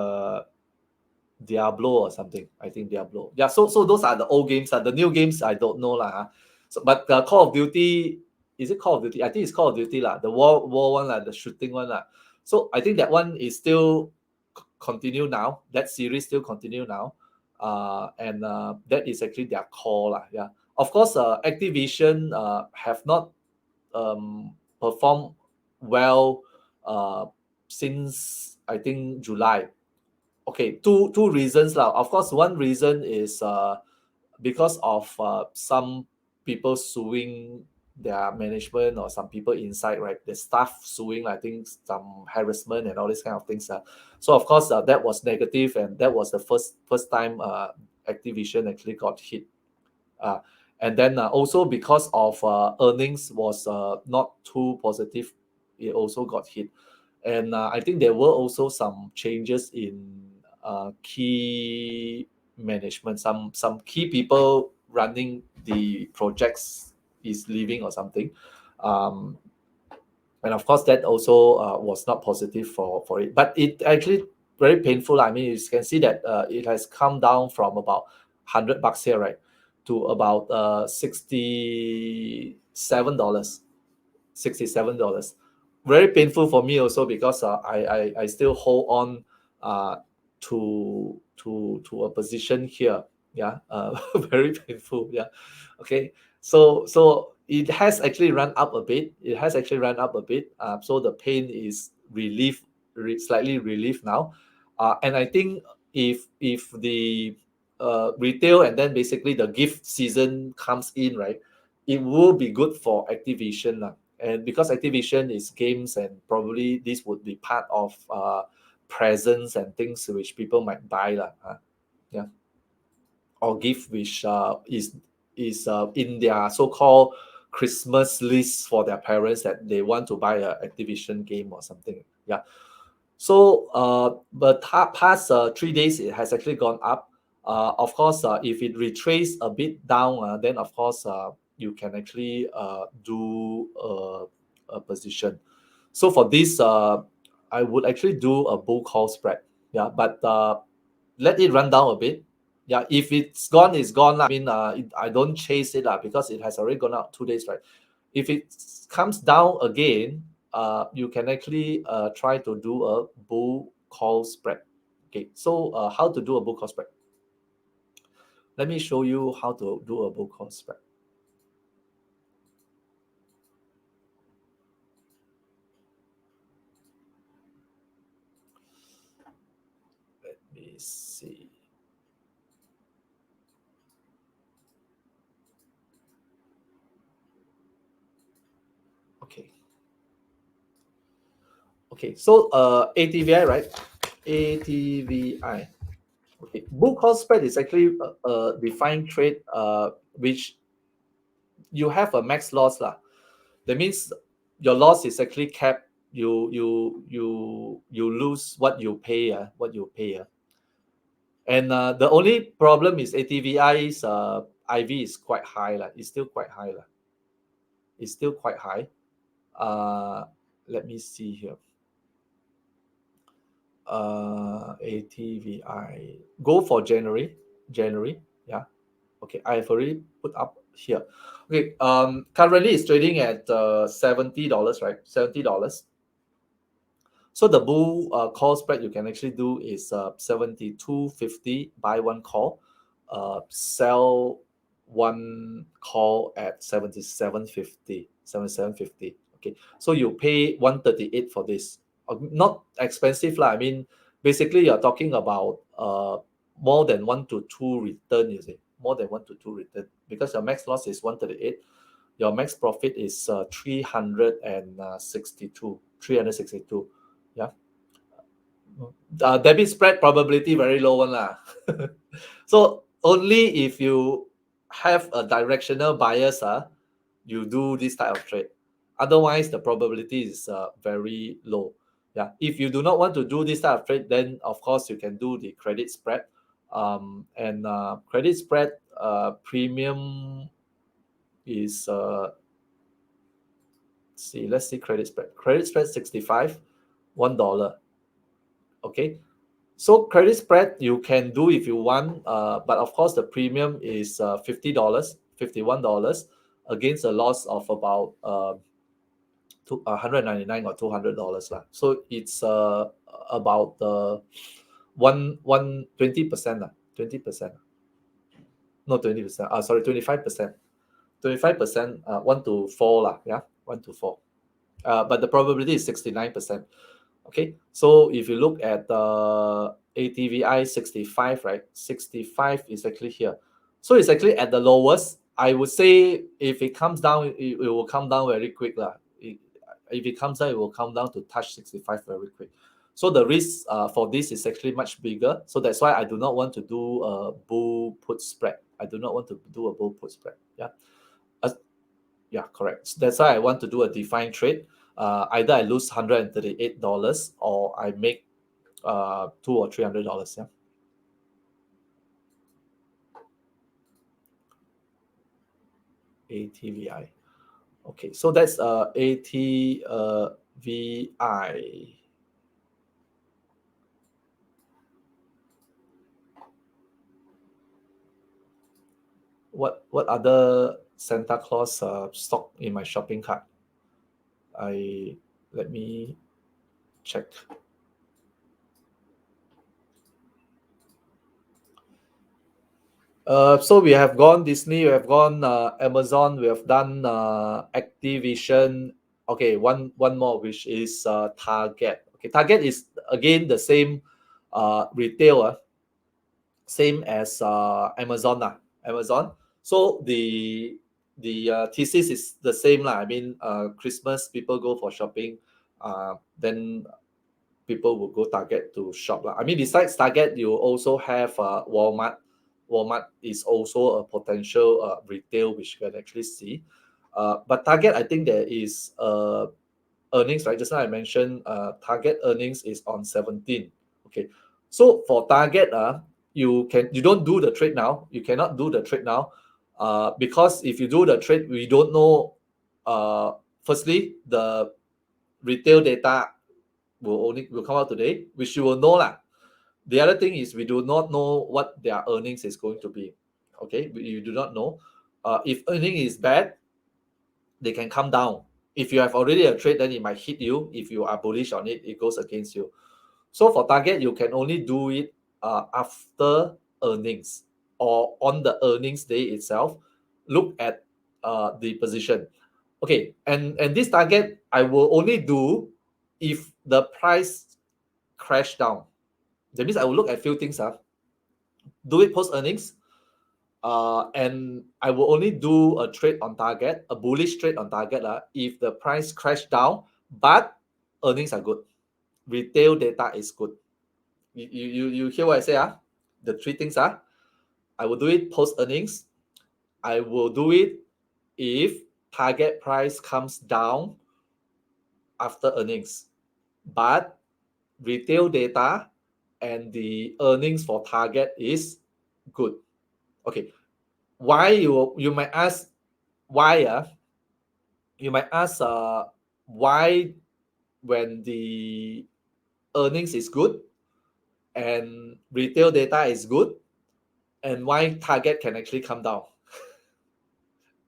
Diablo or something. I think Diablo. Yeah, so those are the old games. The new games I don't know lah. So, but Call of Duty, is it Call of Duty? I think it's Call of Duty lah. The war one lah, the shooting one lah. So I think that one is still continue now. That series still continue now, and that is actually their core lah. Yeah, of course, Activision have not performed well since I think July. Okay, two reasons lah. Of course, one reason is because of some people suing their management, or some people inside, right? The staff suing, I think some harassment and all these kind of things. So of course, that was negative, and that was the first time Activision actually got hit. Uh, and then also because of earnings was not too positive, it also got hit. And I think there were also some changes in key management. Some key people running the projects is leaving or something, um, and of course that also was not positive for it. But it actually very painful. I mean, you can see that it has come down from about $100 here, right, to about $67. $67. Very painful for me also, because I still hold on to a position here. Yeah, very painful. Yeah, okay. So it has actually run up a bit. It has actually run up a bit. So the pain is slightly relieved now. And I think if the retail, and then basically the gift season comes in, right, it will be good for Activision lah. And because Activision is games, and probably this would be part of presents and things which people might buy lah. Yeah, or gift which is in their so-called Christmas list for their parents, that they want to buy a Activision game or something. Yeah. So, but past 3 days, it has actually gone up. Of course, if it retraces a bit down, then of course you can actually do a position. So for this, I would actually do a bull call spread. Yeah, but let it run down a bit. Yeah, if it's gone, it's gone lah. I mean, I don't chase it lah, because it has already gone out 2 days, right? If it comes down again, you can actually try to do a bull call spread. Okay, so how to do a bull call spread? Let me show you how to do a bull call spread. Let me see. Okay. Okay, so ATVI, right? ATVI. Okay, bull call spread is actually a defined trade which you have a max loss lah. That means your loss is actually capped. You lose what you pay. What you pay. And the only problem is ATVI's IV is quite high lah. It's still quite high lah. It's still quite high. Let me see here. ATVI. Go for January. Yeah. Okay, I've already put up here. Okay. Currently it's trading at $70, right? $70. So the bull call spread you can actually do is 72.50, buy one call, sell one call at 77.50, 77.50. Okay, so you pay 138 for this. Not expensive lah. I mean, basically you're talking about more than 1 to 2 return. You see, more than 1 to 2 return, because your max loss is 138. Your max profit is 362. 362. Yeah. Debit spread probability very low one lah. So only if you have a directional bias, you do this type of trade. Otherwise, the probability is very low. Yeah, if you do not want to do this type of trade, then of course you can do the credit spread. And credit spread premium is see, let's see credit spread. Credit spread 65, $1. Okay, so credit spread you can do if you want, but of course the premium is $50, $51 against a loss of about 199 or $200 lah. So it's about one 20% lah, 20%. No, 20%. Sorry, 25%. 25%, 1 to 4 lah. Yeah, 1 to 4. But the probability is 69%. Okay, so if you look at the ATVI 65, right? 65 is actually here. So it's actually at the lowest. I would say if it comes down, it will come down very quick lah. If it comes down, it will come down to touch 65 very quick. So the risk for this is actually much bigger. So that's why I do not want to do a bull put spread. I do not want to do a bull put spread. Yeah. Yeah, correct. That's why I want to do a defined trade. Either I lose $138 or I make $200 or $300. Yeah. ATVI. Okay, so that's ATVI. What other Santa Claus stock in my shopping cart? Let me check. So we have gone Disney, we have gone Amazon, we have done Activision. Okay, one more, which is Target. Okay, Target is again the same retailer, same as Amazon lah. Amazon. So the thesis is the same lah. I mean, Christmas people go for shopping, then people will go Target to shop lah. I mean, besides Target, you also have Walmart. Walmart is also a potential retail which you can actually see. But Target, I think there is earnings, right? Just now I mentioned Target earnings is on 17. Okay, so for Target, you don't do the trade now. You cannot do the trade now, because if you do the trade, we don't know. Firstly, the retail data will come out today, which you will know lah. The other thing is we do not know what their earnings is going to be. Okay, you do not know. If earning is bad, they can come down. If you have already a trade, then it might hit you. If you are bullish on it, it goes against you. So for Target, you can only do it after earnings or on the earnings day itself. Look at the position. Okay, and this Target I will only do if the price crash down. That means I will look at few things. Do it post earnings. And I will only do a trade on Target, a bullish trade on Target if the price crash down, but earnings are good. Retail data is good. You hear what I say? The three things are, I will do it post earnings. I will do it if Target price comes down after earnings, but retail data and the earnings for Target is good. Okay, why you might ask why? You might ask why when the earnings is good and retail data is good, and why Target can actually come down?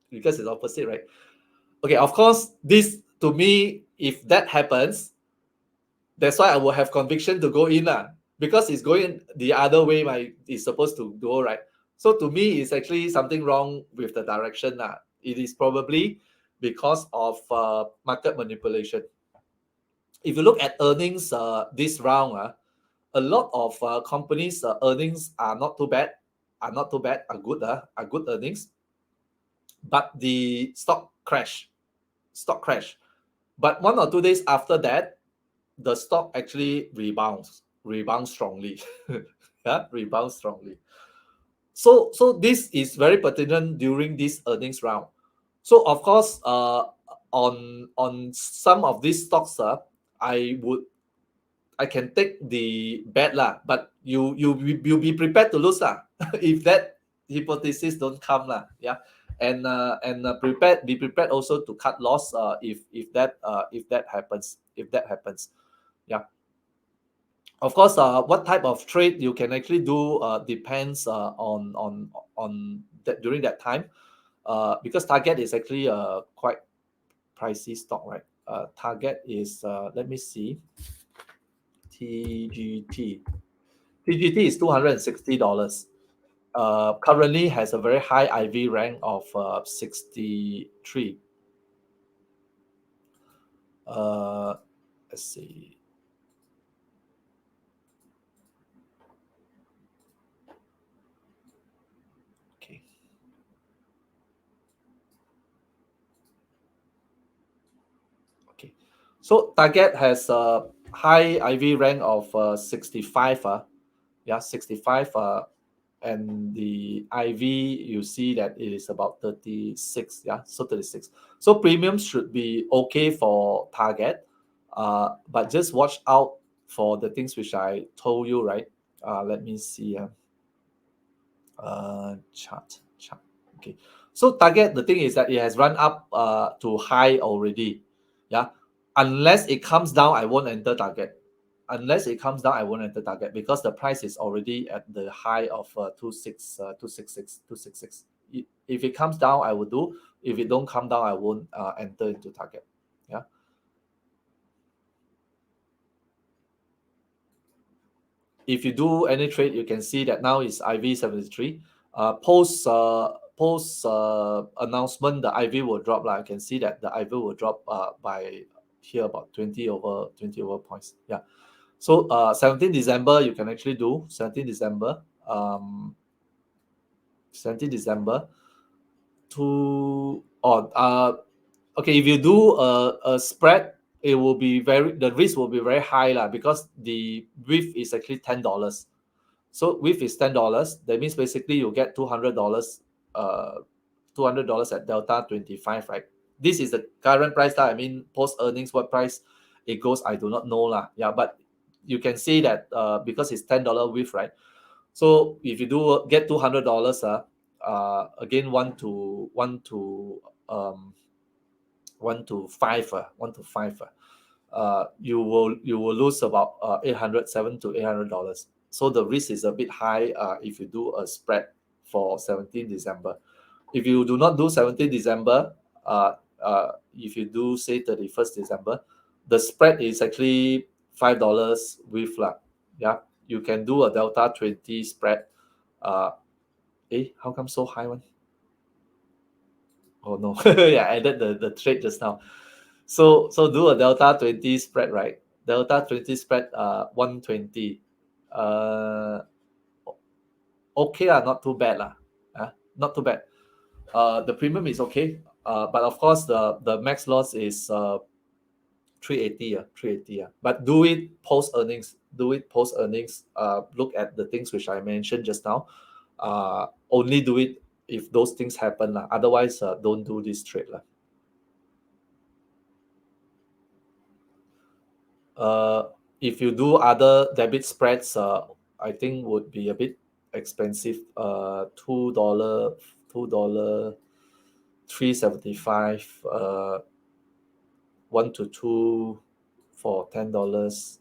Because it's opposite, right? Okay, of course, this to me, if that happens, that's why I will have conviction to go in because it's going the other way it's supposed to go, right? So to me, it's actually something wrong with the direction. It is probably because of market manipulation. If you look at earnings this round, a lot of companies' earnings are not too bad, are good earnings, but the stock crash. But 1 or 2 days after that, the stock actually rebounds strongly. Yeah, rebounds strongly. So this is very pertinent during this earnings round. So of course, on some of these stocks, I can take the bet lah, but you be prepared to lose lah if that hypothesis don't come lah. Yeah, and be prepared also to cut loss if that happens. Yeah. Of course, what type of trade you can actually do depends on that during that time, because Target is actually a quite pricey stock, right? Target is let me see, TGT. TGT is $260. Currently has a very high IV rank of 63. Let's see. Okay. Okay. So Target has a high IV rank of 65. Yeah, 65. And the IV, you see that it is about 36. Yeah, so 36. So premiums should be okay for Target, but just watch out for the things which I told you, right? Let me see. Chart. Okay. So Target, the thing is that it has run up to high already. Yeah. Unless it comes down, I won't enter Target. Unless it comes down, I won't enter Target because the price is already at the high of 266. If it comes down, I will do. If it don't come down, I won't enter into Target. Yeah. If you do any trade, you can see that now is IV 73. Post announcement, the IV will drop. Like I can see that the IV will drop by here about 20 over points. Yeah. So 17 December you can actually do 17 December. 17 December to okay, if you do a spread, it will be the risk will be very high lah, because the width is actually $10. So width is $10. That means basically you get $200, $200 at delta 25, right? This is the current price lah. I mean, post earnings, what price it goes, I do not know lah. Yeah, but you can see that because it's $10 width, right? So if you do get $200, again 1 to 5, you will lose about 800 $700 to $800. So the risk is a bit high if you do a spread for 17 December. If you do not do 17 December, if you do say 31st December, the spread is actually $5 with lah. Yeah, you can do a delta 20 spread. How come so high one? Oh no. Yeah, I added the trade just now. So do a delta 20 spread, right? Delta 20 spread 120. Okay lah, not too bad lah. Not too bad. The premium is okay. But of course the max loss is 380. 380. But do it post earnings. Look at the things which I mentioned just now. Only do it if those things happen lah. Otherwise, don't do this trade lah. If you do other debit spreads, I think would be a bit expensive. $2, $3.75, 1 to 2 for $10,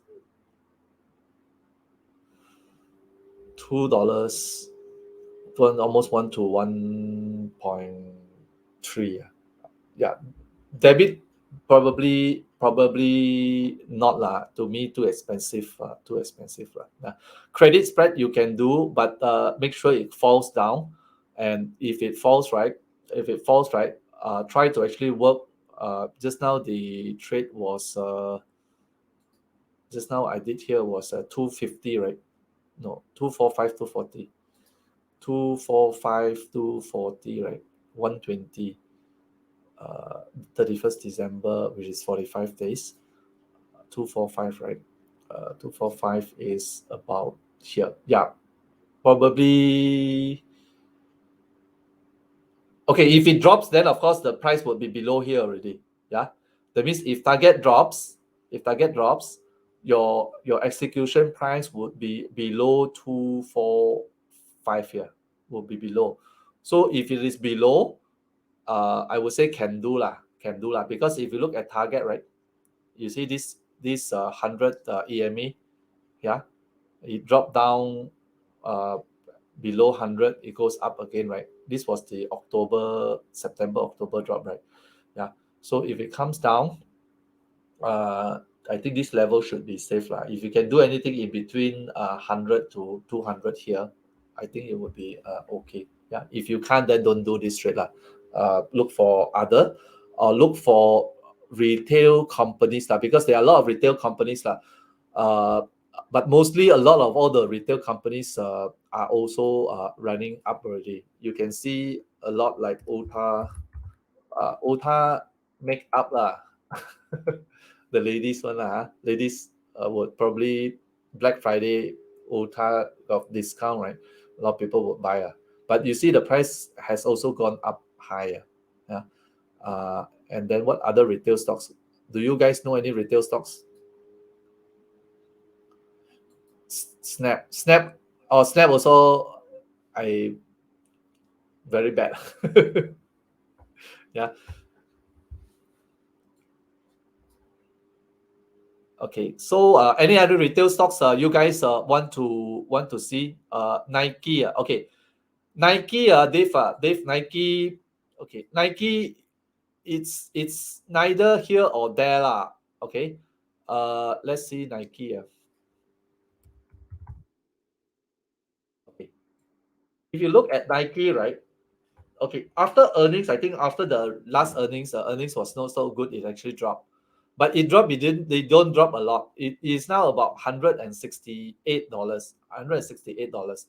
$2, almost 1 to 1.3. Yeah, debit probably not lah. To me, too expensive. Yeah. Credit spread you can do, but make sure it falls down. And if it falls right, try to actually work. Just now the trade was just now I did here was 250, right? No, 245, 240, 245, 240, right? 120. 31st December, which is 45 days. 245, right? 245 is about here. Yeah, probably. Okay, if it drops, then of course the price would be below here already. Yeah, that means if target drops, your execution price would be below 245 here, will be below. So if it is below, I would say can do lah. Because if you look at target, right, you see this 100 EMA, yeah, it dropped down uh, below 100, it goes up again, right? This was the September October drop, right? Yeah. So if it comes down, uh, I think this level should be safe lah. If you can do anything in between 100 to 200 here, I think it would be okay. Yeah. If you can't, then don't do this trade lah. Look for other, or look for retail companies lah, because there are a lot of retail companies lah. Uh, but mostly a lot of all the retail companies are also running up already. You can see a lot like Ota make up lah. The ladies one lah. Ladies would probably Black Friday Ota of discount, right? A lot of people would buy. But you see the price has also gone up higher. Yeah. And then what other retail stocks? Do you guys know any retail stocks? Snap. Oh, Snap also, I very bad. Yeah. Okay. So any other retail stocks you guys want to see? Nike. Okay. Nike. Dave. Nike. Okay. Nike. It's neither here or there lah. Okay. Let's see Nike. Okay. If you look at Nike, right? Okay, after earnings, I think after the last earnings, the earnings was not so good. It actually dropped, but it dropped. It didn't. They don't drop a lot. It is now about $168. $168,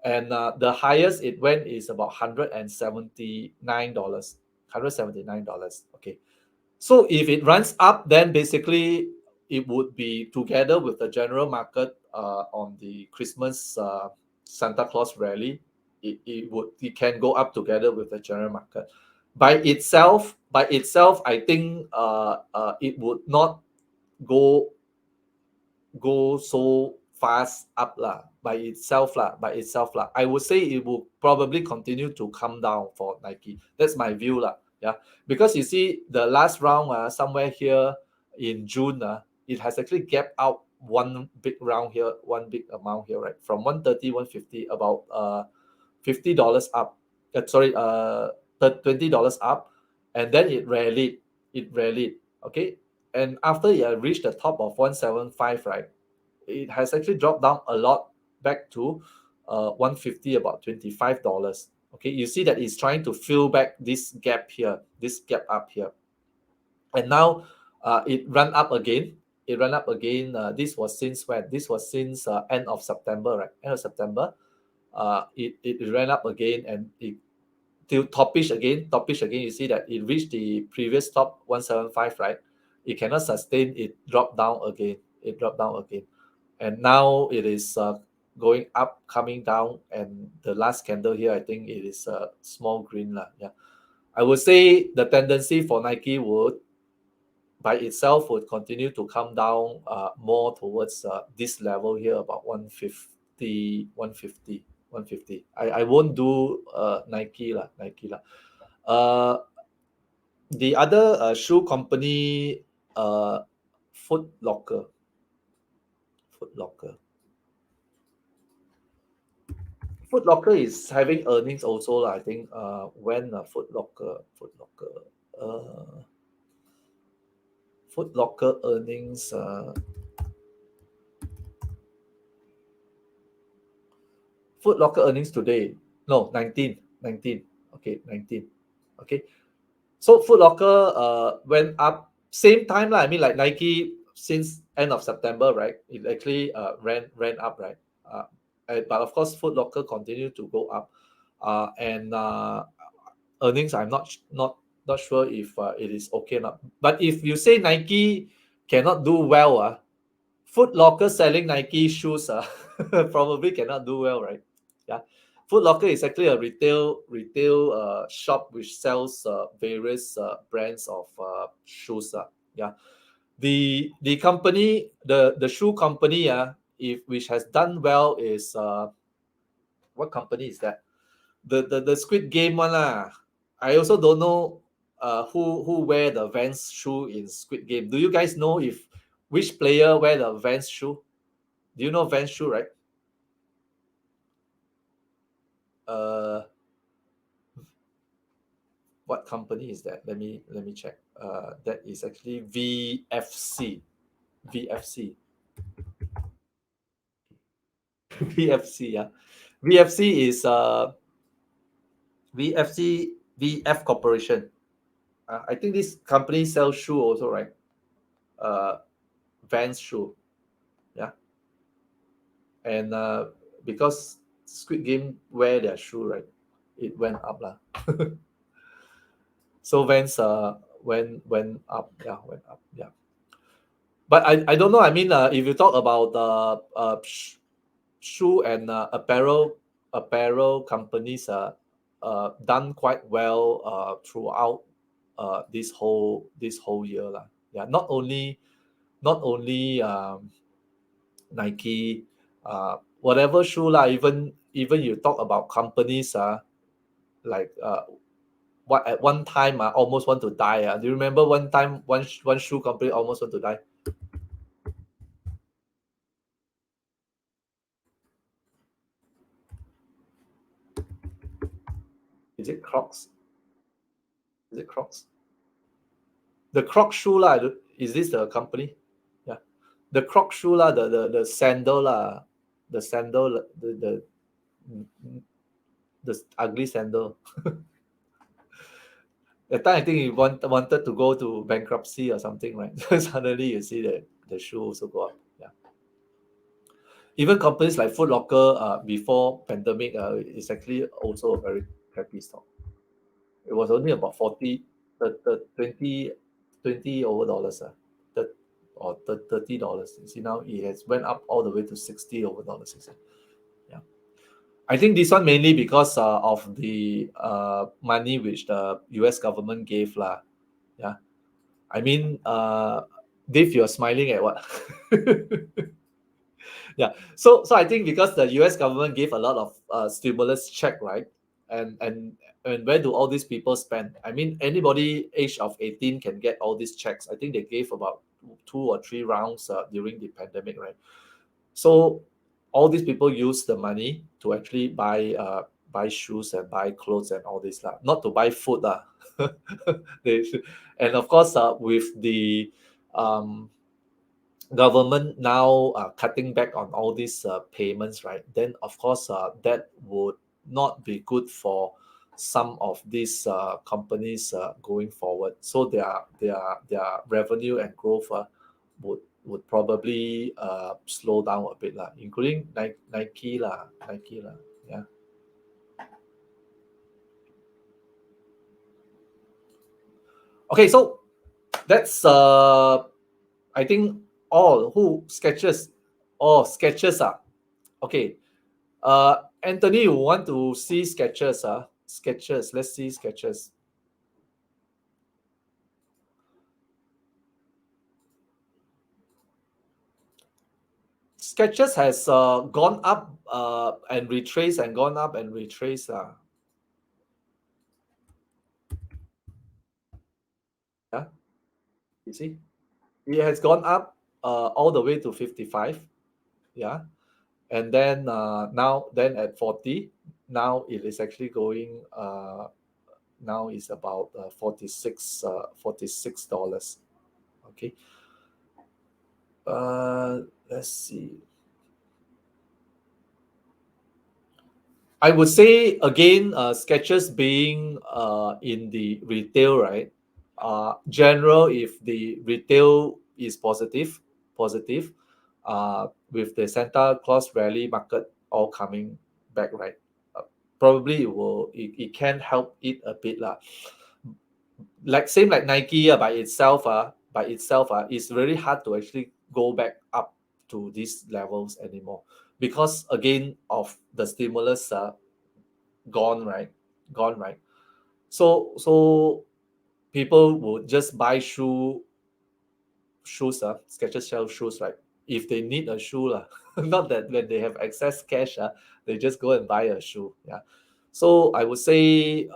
and the highest it went is about $179. $179. Okay, so if it runs up, then basically it would be together with the general market on the Christmas Santa Claus rally. It can go up together with the general market. By itself, I think it would not go so fast up lah, by itself lah. I would say it will probably continue to come down for Nike. That's my view lah. Yeah, because you see the last round somewhere here in June, it has actually gapped out one big round here, one big amount here, right, from 130 150, about $50 up, sorry, $20 up, and then it rallied, okay, and after it reached the top of 175, right, it has actually dropped down a lot back to 150, about $25. Okay, you see that it's trying to fill back this gap here, this gap up here, and now it ran up again. This was since when? This was since end of September, right? End of September. It ran up again, and it till toppish again. You see that it reached the previous top 175, right? It cannot sustain. It dropped down again. And now it is going up, coming down, and the last candle here, I think it is a small green lah. Yeah, I would say the tendency for Nike by itself would continue to come down more towards this level here, about 150, 150, 150. I won't do Nike lah. Uh, the other shoe company, Foot Locker. Foot Locker. Foot Locker is having earnings also, I think. When Foot Locker earnings. Foot Locker earnings today. No, 19. Okay, 19. Okay. So Foot Locker went up same time lah. I mean, like Nike, since end of September, right? It actually ran up, right? But of course, Foot Locker continued to go up, and earnings, I'm not sure if it is okay or not. But if you say Nike cannot do well, Foot Locker selling Nike shoes probably cannot do well, right? Yeah. Foot Locker is actually a retail shop which sells various brands of shoes. Yeah, the company, the shoe company, if which has done well is what company is that? The Squid Game one lah. I also don't know who wear the Vans shoe in Squid Game. Do you guys know if which player wear the Vans shoe? Do you know Vans shoe, right? Uh, what company is that? Let me check. That is actually VFC. VFC. VFC. Yeah, VFC is VFC VF Corporation. I think this company sells shoe also, right? Uh, Vans shoe. Yeah, and because Squid Game wear their shoe, right, it went up lah. So Vans went up, yeah, went up, yeah. But I don't know. I mean, if you talk about shoe and apparel companies done quite well throughout this whole year lah. Yeah, not only Nike, whatever shoe lah. Even you talk about companies like what at one time almost want to die. Do you remember one time one shoe company almost want to die? Is it Crocs? Is it Crocs? The Croc shoe lah. Is this the company? Yeah, the Croc shoe lah. The sandal lah. The sandal. The ugly sandal. That time I think he wanted to go to bankruptcy or something, right? Suddenly you see the shoe also go up. Yeah. Even companies like Foot Locker before pandemic is actually also a very crappy stock. It was only about 40, the 20 over dollars, or $30. You see now it has went up all the way to 60 over dollars. Yeah, I think this one mainly because of the money which the U.S. government gave lah. Yeah, I mean, Dave, you're smiling at what? Yeah, so I think because the U.S. government gave a lot of stimulus check, right? And where do all these people spend? I mean, anybody age of 18 can get all these checks. I think they gave about two or three rounds during the pandemic, right? So all these people use the money to actually buy shoes and buy clothes and all this lah, not to buy food lah. They, and of course, with the um, government now cutting back on all these payments, right? Then of course that would not be good for some of these companies going forward. So their revenue and growth would probably slow down a bit lah, including Nike lah, Nike lah. Yeah. Okay, so that's I think all who sketches. Oh, sketches okay. Anthony, you want to see sketches? Sketches. Let's see sketches. Sketches has gone up and retraced and gone up and retraced. Yeah, you see, it has gone up all the way to 55. Yeah, and then now at 40. Now it is actually going. Now is about $46. Okay. Let's see. I would say again, sketches being in the retail, right? General, if the retail is positive, with the Santa Claus Rally market all coming back, right? Probably it can help it a bit lah. Like same like Nike by itself, it's very hard to actually go back up to these levels anymore because again of the stimulus gone, right? Gone, right? So people would just buy shoes, Skechers sell shoes, right? If they need a shoe, not that when they have excess cash, they just go and buy a shoe. Yeah. So I would say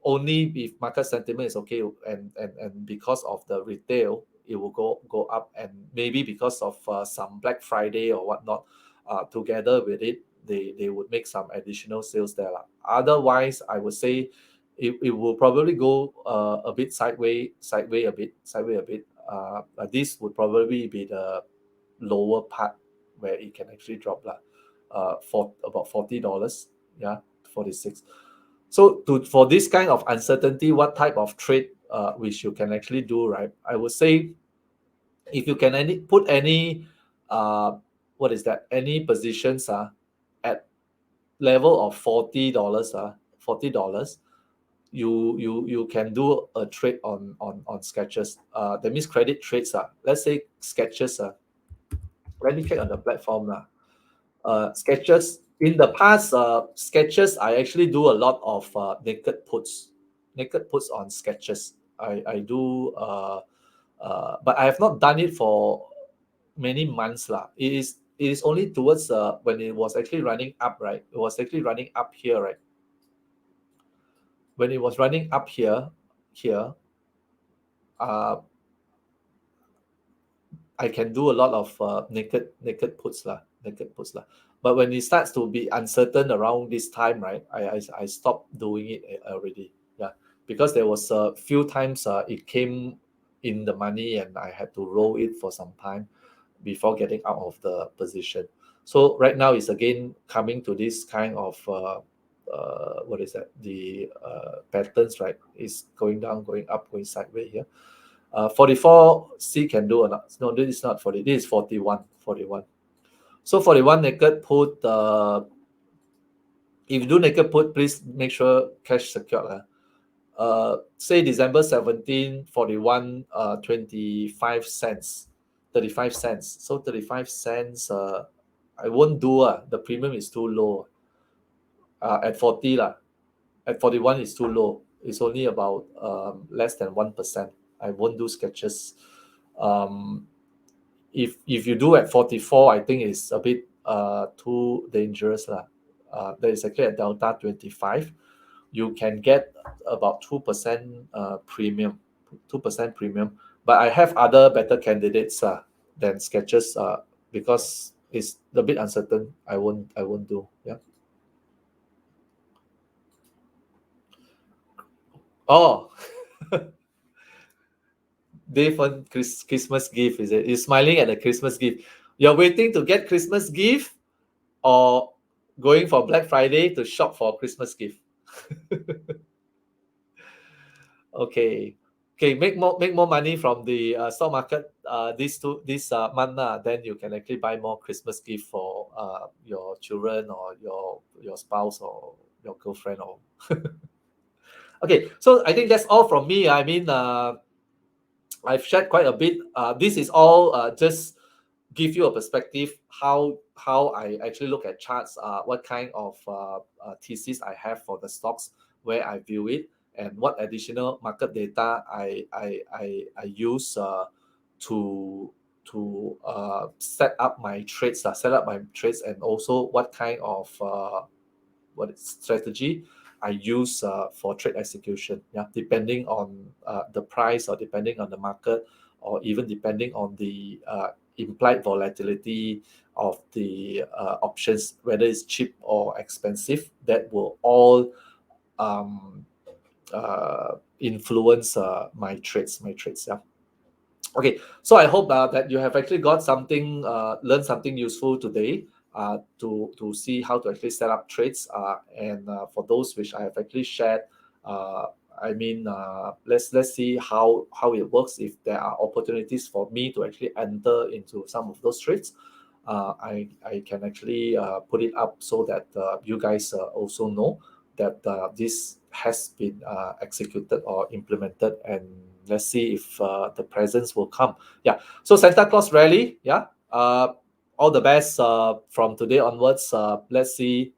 only if market sentiment is okay, and because of the retail, it will go up, and maybe because of some Black Friday or whatnot, together with it, they would make some additional sales there lah. Otherwise, I would say it will probably go a bit sideways a bit. But this would probably be the lower part where it can actually drop lah, for about $40, yeah, 46. So for this kind of uncertainty, what type of trade which you can actually do, right? I would say if you can put any uh what is that, any positions at level of $40, $40, you can do a trade on Sketches. That means credit trades. Let's say Sketches. Let me check on the platform now. Sketches. In the past, Sketches, I actually do a lot of naked puts on Sketches. I do, but I have not done it for many months lah. It is only towards when it was actually running up, right? It was actually running up here, right? When it was running up here, uh, I can do a lot of naked puts lah, naked puts lah. But when it starts to be uncertain around this time, right, I stopped doing it already. Yeah, because there was a few times it came in the money and I had to roll it for some time before getting out of the position. So right now it's again coming to this kind of what is that? The patterns, right? Is going down, going up, going sideways here. 44C can do or not? No, this is not 40. This is 41. 41. So 41 naked put. If you do naked put, please make sure cash secured. Say December 17, 41, 25 cents, 35 cents. So 35 cents, I won't do. The premium is too low. At 40 lah. At 41 is too low. It's only about less than 1%. I won't do Sketches. If you do at 44, I think it's a bit too dangerous lah. There is actually a delta 25. You can get about 2% premium, 2% premium. But I have other better candidates than Sketches because it's a bit uncertain. I won't do. Yeah. Oh, Dave on Christmas gift, is it? You're smiling at the Christmas gift. You're waiting to get Christmas gift or going for Black Friday to shop for Christmas gift? Okay. Okay, make more money from the stock market this month, then you can actually buy more Christmas gift for your children or your spouse or your girlfriend or okay. So I think that's all from me. I mean, I've shared quite a bit. This is all just give you a perspective how I actually look at charts, what kind of thesis I have for the stocks, where I view it, and what additional market data I use to set up my trades, and also what kind of strategy I use for trade execution. Yeah, depending on the price or depending on the market or even depending on the implied volatility of the options, whether it's cheap or expensive, that will all influence my trades. Yeah. Okay, so I hope that you have actually got something, learned something useful today to see how to actually set up trades. And for those which I have actually shared, uh, I mean, let's see how it works. If there are opportunities for me to actually enter into some of those trades, I can actually put it up so that you guys also know that this has been executed or implemented, and let's see if the presents will come. Yeah. So Santa Claus Rally. Yeah. All the best from today onwards. Let's see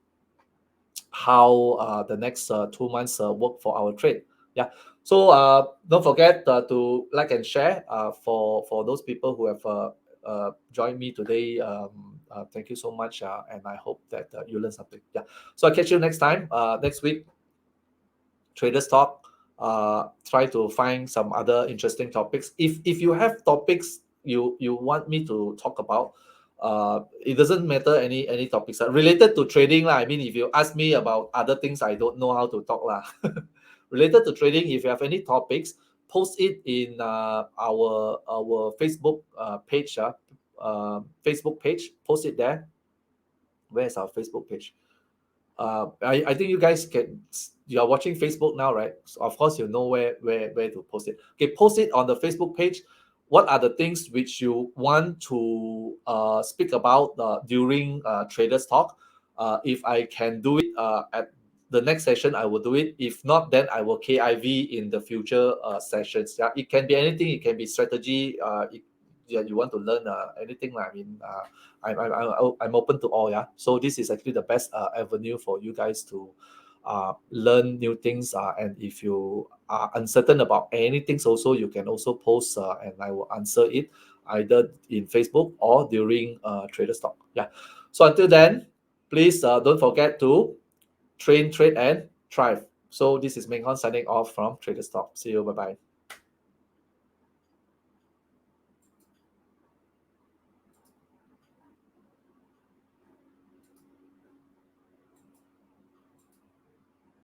how the next 2 months work for our trade. Yeah. So don't forget to like and share for those people who have joined me today. Thank you so much, and I hope that you learn something. Yeah. So I'll catch you next time, next week, Traders Talk. Try to find some other interesting topics. If you have topics you want me to talk about, it doesn't matter any topics related to trading lah. I mean, if you ask me about other things, I don't know how to talk lah. Related to trading, if you have any topics, post it in our Facebook page. Facebook page, post it there. Where's our Facebook page? I think you guys can, you are watching Facebook now, right? So of course you know where to post it. Okay, post it on the Facebook page. What are the things which you want to speak about during Traders Talk? If I can do it at the next session, I will do it. If not, then I will KIV in the future sessions. Yeah, it can be anything. It can be strategy. Yeah, you want to learn anything. I mean, I'm open to all. Yeah, so this is actually the best avenue for you guys to learn new things. And if you are uncertain about anything, also you can also post, and I will answer it either in Facebook or during Traders Talk. Yeah. So until then, please don't forget to train, trade, and thrive. So this is Meng Hon signing off from Traders Talk. See you. Bye bye.